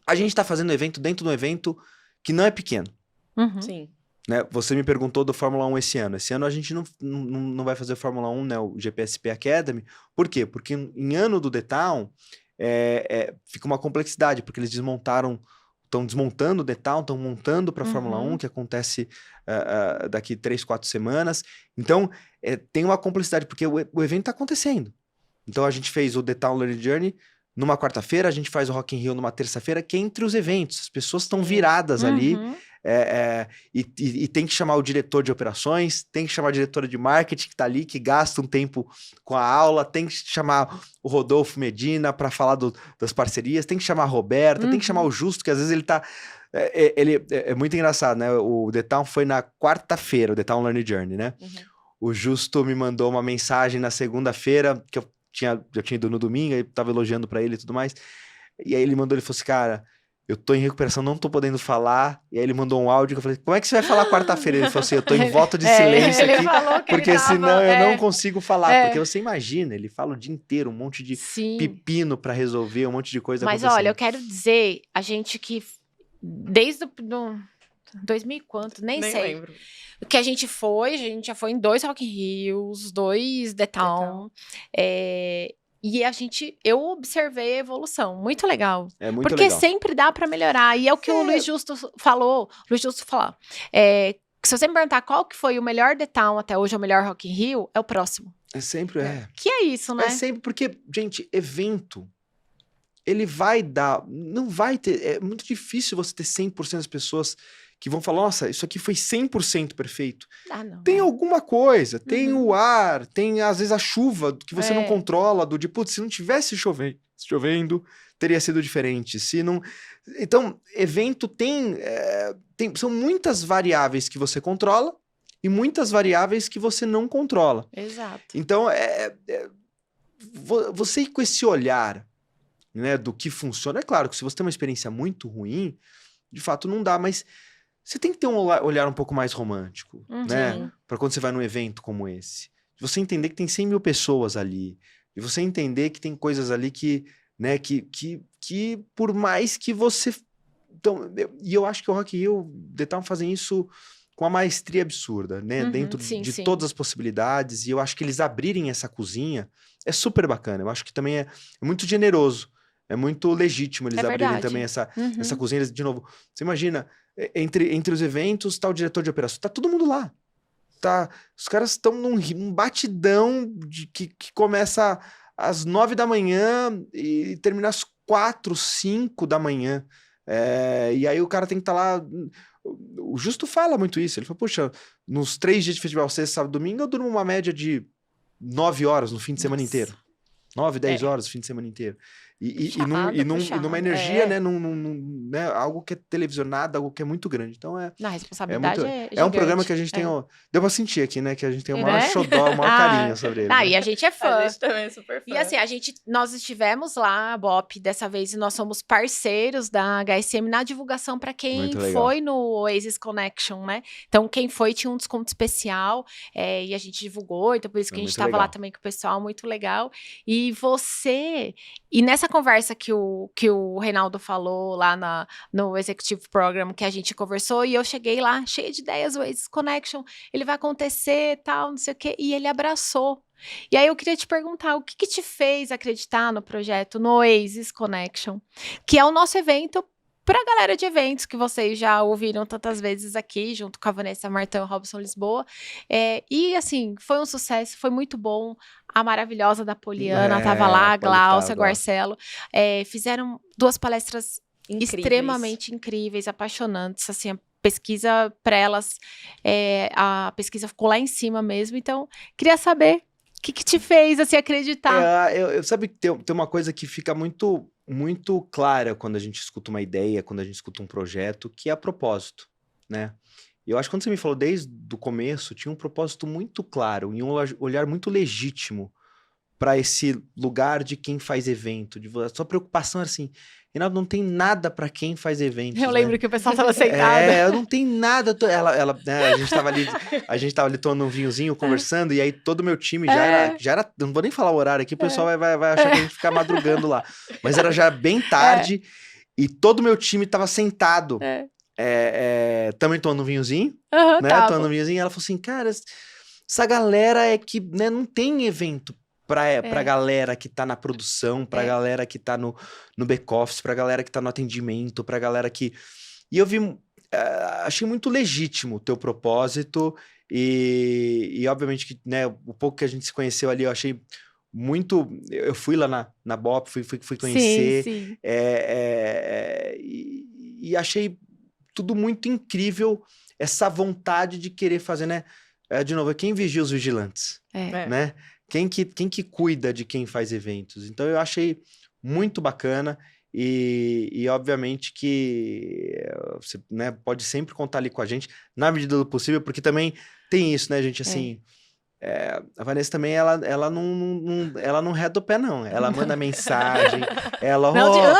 a gente tá fazendo evento dentro de um evento que não é pequeno. Sim. Né? Você me perguntou do Fórmula 1 esse ano. Esse ano a gente não vai fazer Fórmula 1, né? O GPSP Academy. Por quê? Porque em ano do The Town, fica uma complexidade, porque eles estão desmontando o The Town, estão montando para a Fórmula 1, que acontece daqui 3, 4 semanas. Então, tem uma complexidade, porque o evento está acontecendo. Então, a gente fez o The Town Learning Journey numa quarta-feira, a gente faz o Rock in Rio numa terça-feira, que é entre os eventos. As pessoas estão viradas ali, e tem que chamar o diretor de operações, tem que chamar a diretora de marketing que está ali, que gasta um tempo com a aula, tem que chamar o Rodolfo Medina para falar das parcerias, tem que chamar a Roberta, tem que chamar o Justo, que às vezes ele tá... Ele é muito engraçado, né? O The Town foi na quarta-feira, o The Town Learning Journey, né? O Justo me mandou uma mensagem na segunda-feira, que eu tinha ido no domingo, aí tava elogiando pra ele e tudo mais. E aí ele falou assim, cara, eu tô em recuperação, não tô podendo falar. E aí ele mandou um áudio que eu falei, como é que você vai falar quarta-feira? Ele falou assim, eu tô em voto de silêncio aqui, porque senão eu não consigo falar. Porque você imagina, ele fala o dia inteiro, um monte de pepino pra resolver, um monte de coisa acontecendo. Mas olha, eu quero dizer, a gente que desde 2000 e quanto, nem sei. Lembro. Que a gente já foi em 2 Rock in Rios, 2 The Town. E eu observei a evolução, muito legal. É muito porque legal. Sempre dá pra melhorar. E é o que o Luiz Justo falou. Se você me perguntar qual que foi o melhor The Town até hoje, o melhor Rock in Rio, é o próximo. Sempre Que é isso, né? É sempre, porque, gente, evento, ele vai dar... Não vai ter... É muito difícil você ter 100% das pessoas que vão falar, nossa, isso aqui foi 100% perfeito. Tem alguma coisa, tem o ar, tem às vezes a chuva que você não controla, putz, se não tivesse chovendo, teria sido diferente. Se não... Então, evento são muitas variáveis que você controla e muitas variáveis que você não controla. Exato. Então, você ir com esse olhar, né, do que funciona, é claro que se você tem uma experiência muito ruim, de fato não dá, mas você tem que ter um olhar um pouco mais romântico, né? Para quando você vai num evento como esse. Você entender que tem 100 mil pessoas ali. E você entender que tem coisas ali que, né, que por mais que você... Então, e eu acho que o Rock in Rio, The Town fazem isso com uma maestria absurda, né? Dentro de todas as possibilidades. E eu acho que eles abrirem essa cozinha é super bacana. Eu acho que também é muito generoso. é muito legítimo eles É abrirem verdade. também essa Uhum. cozinha. De novo, você imagina, entre os eventos, tá o diretor de operações, tá todo mundo lá. Tá, os caras estão num batidão que começa às 9 da manhã e termina às 4, 5 da manhã. E aí o cara tem que estar lá. O Justo fala muito isso. Ele fala, puxa, nos 3 dias de festival, sexta, sábado, domingo, eu durmo uma média de 9 horas no fim de semana inteiro. Nossa. 9, 10 É. horas no fim de semana inteiro. Puxado, E numa puxado. energia, né, né? Algo que é televisionado, algo que é muito grande. Então Na é responsabilidade muito. é É um programa gigante. que a gente tem. Deu pra sentir aqui, né? Que a gente tem o maior Né? xodó, o maior carinho sobre ele. Né? E a gente é fã. A gente também é super fã. E assim, nós estivemos lá, Bop, dessa vez, e nós somos parceiros da HSM na divulgação para quem Muito legal. foi no Oasis Connection, né? Então, quem foi tinha um desconto especial e a gente divulgou, então por isso que a gente muito estava legal. lá também com o pessoal, muito legal. E nessa conversa que o Reinaldo falou lá no Executive Program, que a gente conversou, e eu cheguei lá cheia de ideias, o Oasis Connection, ele vai acontecer, tal, não sei o quê, e ele abraçou. E aí eu queria te perguntar, o que te fez acreditar no projeto, no Oasis Connection, que é o nosso evento para a galera de eventos que vocês já ouviram tantas vezes aqui, junto com a Vanessa Martão e Robson Lisboa. E assim, foi um sucesso, foi muito bom. A maravilhosa da Poliana estava lá, a Gláucia, Guarcelo. Fizeram 2 palestras extremamente incríveis, apaixonantes, assim, a pesquisa para elas, a pesquisa ficou lá em cima mesmo, então queria saber o que te fez assim acreditar. Sabe que tem uma coisa que fica muito, muito clara quando a gente escuta uma ideia, quando a gente escuta um projeto, que é propósito, né? E eu acho que quando você me falou desde o começo, tinha um propósito muito claro e um olhar muito legítimo para esse lugar de quem faz evento. A sua preocupação era assim, Reinaldo, não tem nada para quem faz eventos. Eu lembro que o pessoal estava sentado. Não tem nada. Né, a gente tava ali tomando um vinhozinho, conversando, e aí todo o meu time já era. Não vou nem falar o horário aqui, o pessoal vai achar que a gente fica madrugando lá. Mas era já bem tarde, e todo o meu time tava sentado. Também tomando um vinhozinho, né? Tomando um vinhozinho, e ela falou assim, cara, essa galera que né, não tem evento pra galera que tá na produção, pra galera que tá no back-office, pra galera que tá no atendimento, pra galera que... E eu achei muito legítimo o teu propósito e obviamente que, né, o pouco que a gente se conheceu ali, eu achei muito... Eu fui lá na BOP, fui conhecer. Sim. E achei tudo muito incrível, essa vontade de querer fazer, né? De novo, quem vigia os vigilantes, né? Quem que cuida de quem faz eventos? Então, eu achei muito bacana e obviamente que você, né, pode sempre contar ali com a gente, na medida do possível, porque também tem isso, né, gente? Assim, a Vanessa também, ela não reta o pé, não. Ela manda mensagem, ela...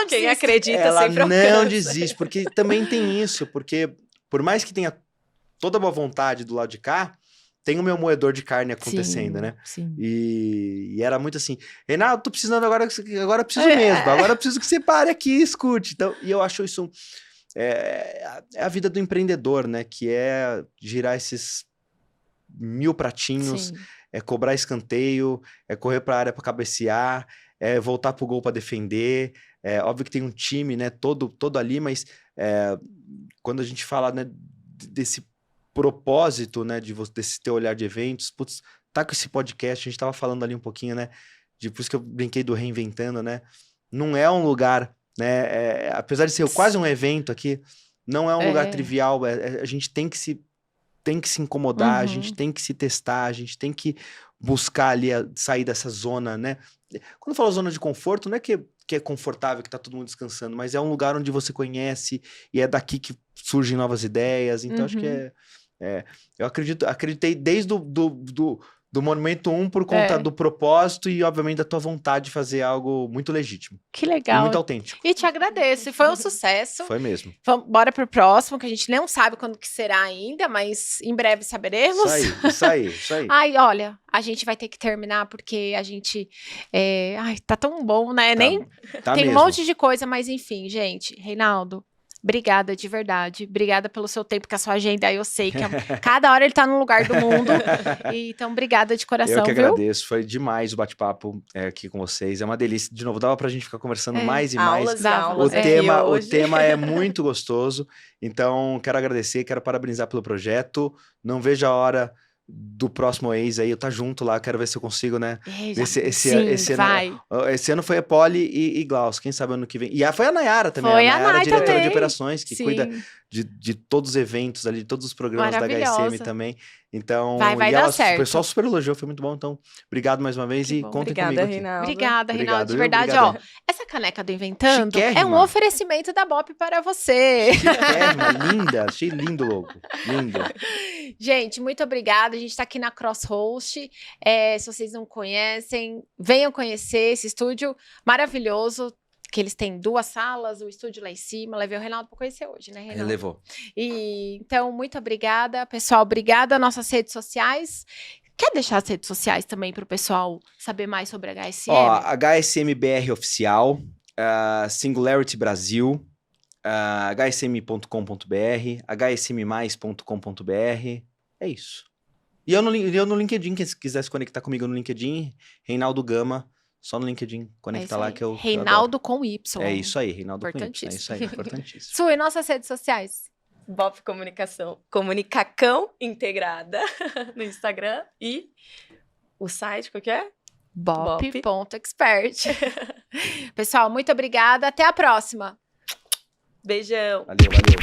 quem acredita ela sempre não desiste, porque também tem isso, porque por mais que tenha toda a boa vontade do lado de cá, tem o meu moedor de carne acontecendo, né? Sim. E era muito assim, Reinaldo, tô precisando agora eu preciso mesmo, agora eu preciso que você pare aqui e escute. Então, e eu acho isso a vida do empreendedor, né? Que é girar esses 1000 pratinhos, é cobrar escanteio, é correr pra área pra cabecear, é voltar pro gol pra defender. Óbvio que tem um time, né? Todo ali, mas quando a gente fala, né, desse propósito, né, desse teu olhar de eventos, putz, tá com esse podcast, a gente tava falando ali um pouquinho, né, por isso que eu brinquei do Reinventando, né, não é um lugar, né, apesar de ser quase um evento aqui, não é um lugar trivial, a gente tem que se incomodar, a gente tem que se testar, a gente tem que buscar ali, sair dessa zona, né, quando eu falo zona de conforto, não é que é confortável, que tá todo mundo descansando, mas é um lugar onde você conhece e é daqui que surgem novas ideias, então acho que eu acreditei desde do momento 1 por conta do propósito e, obviamente, da tua vontade de fazer algo muito legítimo. Que legal. E muito autêntico. E te agradeço. Foi um sucesso. Foi mesmo. Bora pro próximo, que a gente não sabe quando que será ainda, mas em breve saberemos. Isso aí. Ai, olha, a gente vai ter que terminar porque a gente... tá tão bom, né? Tá Tem mesmo. um monte de coisa, mas enfim, gente. Reinaldo, Obrigada, de verdade. Obrigada pelo seu tempo, que a sua agenda, eu sei que cada hora ele tá num lugar do mundo. Então, obrigada de coração, Eu que viu? agradeço, foi demais o bate-papo aqui com vocês, é uma delícia. De novo, dava pra gente ficar conversando mais e mais. Aulas e Dava. aulas O aqui tema hoje. é muito gostoso, então quero agradecer, quero parabenizar pelo projeto. Não vejo a hora do próximo Ex aí, eu tá junto lá, quero ver se eu consigo, né? Sim, vai. Esse ano foi a Polly e Glaus, quem sabe ano que vem. E foi a Nayara também, Foi a a Nayara, Nay diretora de também. operações, que Sim. cuida de todos os eventos ali, de todos os programas da HSM Maravilhosa. também. Então, Vai e dar ela, certo. o pessoal super elogiou, foi muito bom. Então, obrigado mais uma vez Que e bom. contem Obrigada, comigo aqui. Reinaldo. Obrigada, Reinaldo. Obrigado, De viu? verdade, Obrigadão. ó, essa caneca do Inventando é um Chiquérrima. oferecimento da Bop para você. Chiquérrima, linda, achei lindo o logo. Lindo. Gente, muito obrigada. A gente tá aqui na Crosshost. Se vocês não conhecem, venham conhecer esse estúdio maravilhoso. Que eles têm 2 salas, o estúdio lá em cima. Levei o Reinaldo para conhecer hoje, né, Reinaldo? Relevou. Então, muito obrigada. Pessoal, obrigada. Nossas redes sociais. Quer deixar as redes sociais também para o pessoal saber mais sobre a HSM? Ó, HSMBR Oficial, Singularity Brasil, hsm.com.br, hsmmais.com.br, é isso. E eu no LinkedIn, se quiser se conectar comigo no LinkedIn, Reinaldo Gama, só no LinkedIn, conecta lá que eu Reinaldo adoro. com Y. É isso aí, Reinaldo com Y, é Importantíssimo. isso aí, importantíssimo. Su, e nossas redes sociais? Bop Comunicacão Integrada no Instagram e o site, qual que é? Bop.expert. Pessoal, muito obrigada. Até a próxima. Beijão. Valeu, valeu.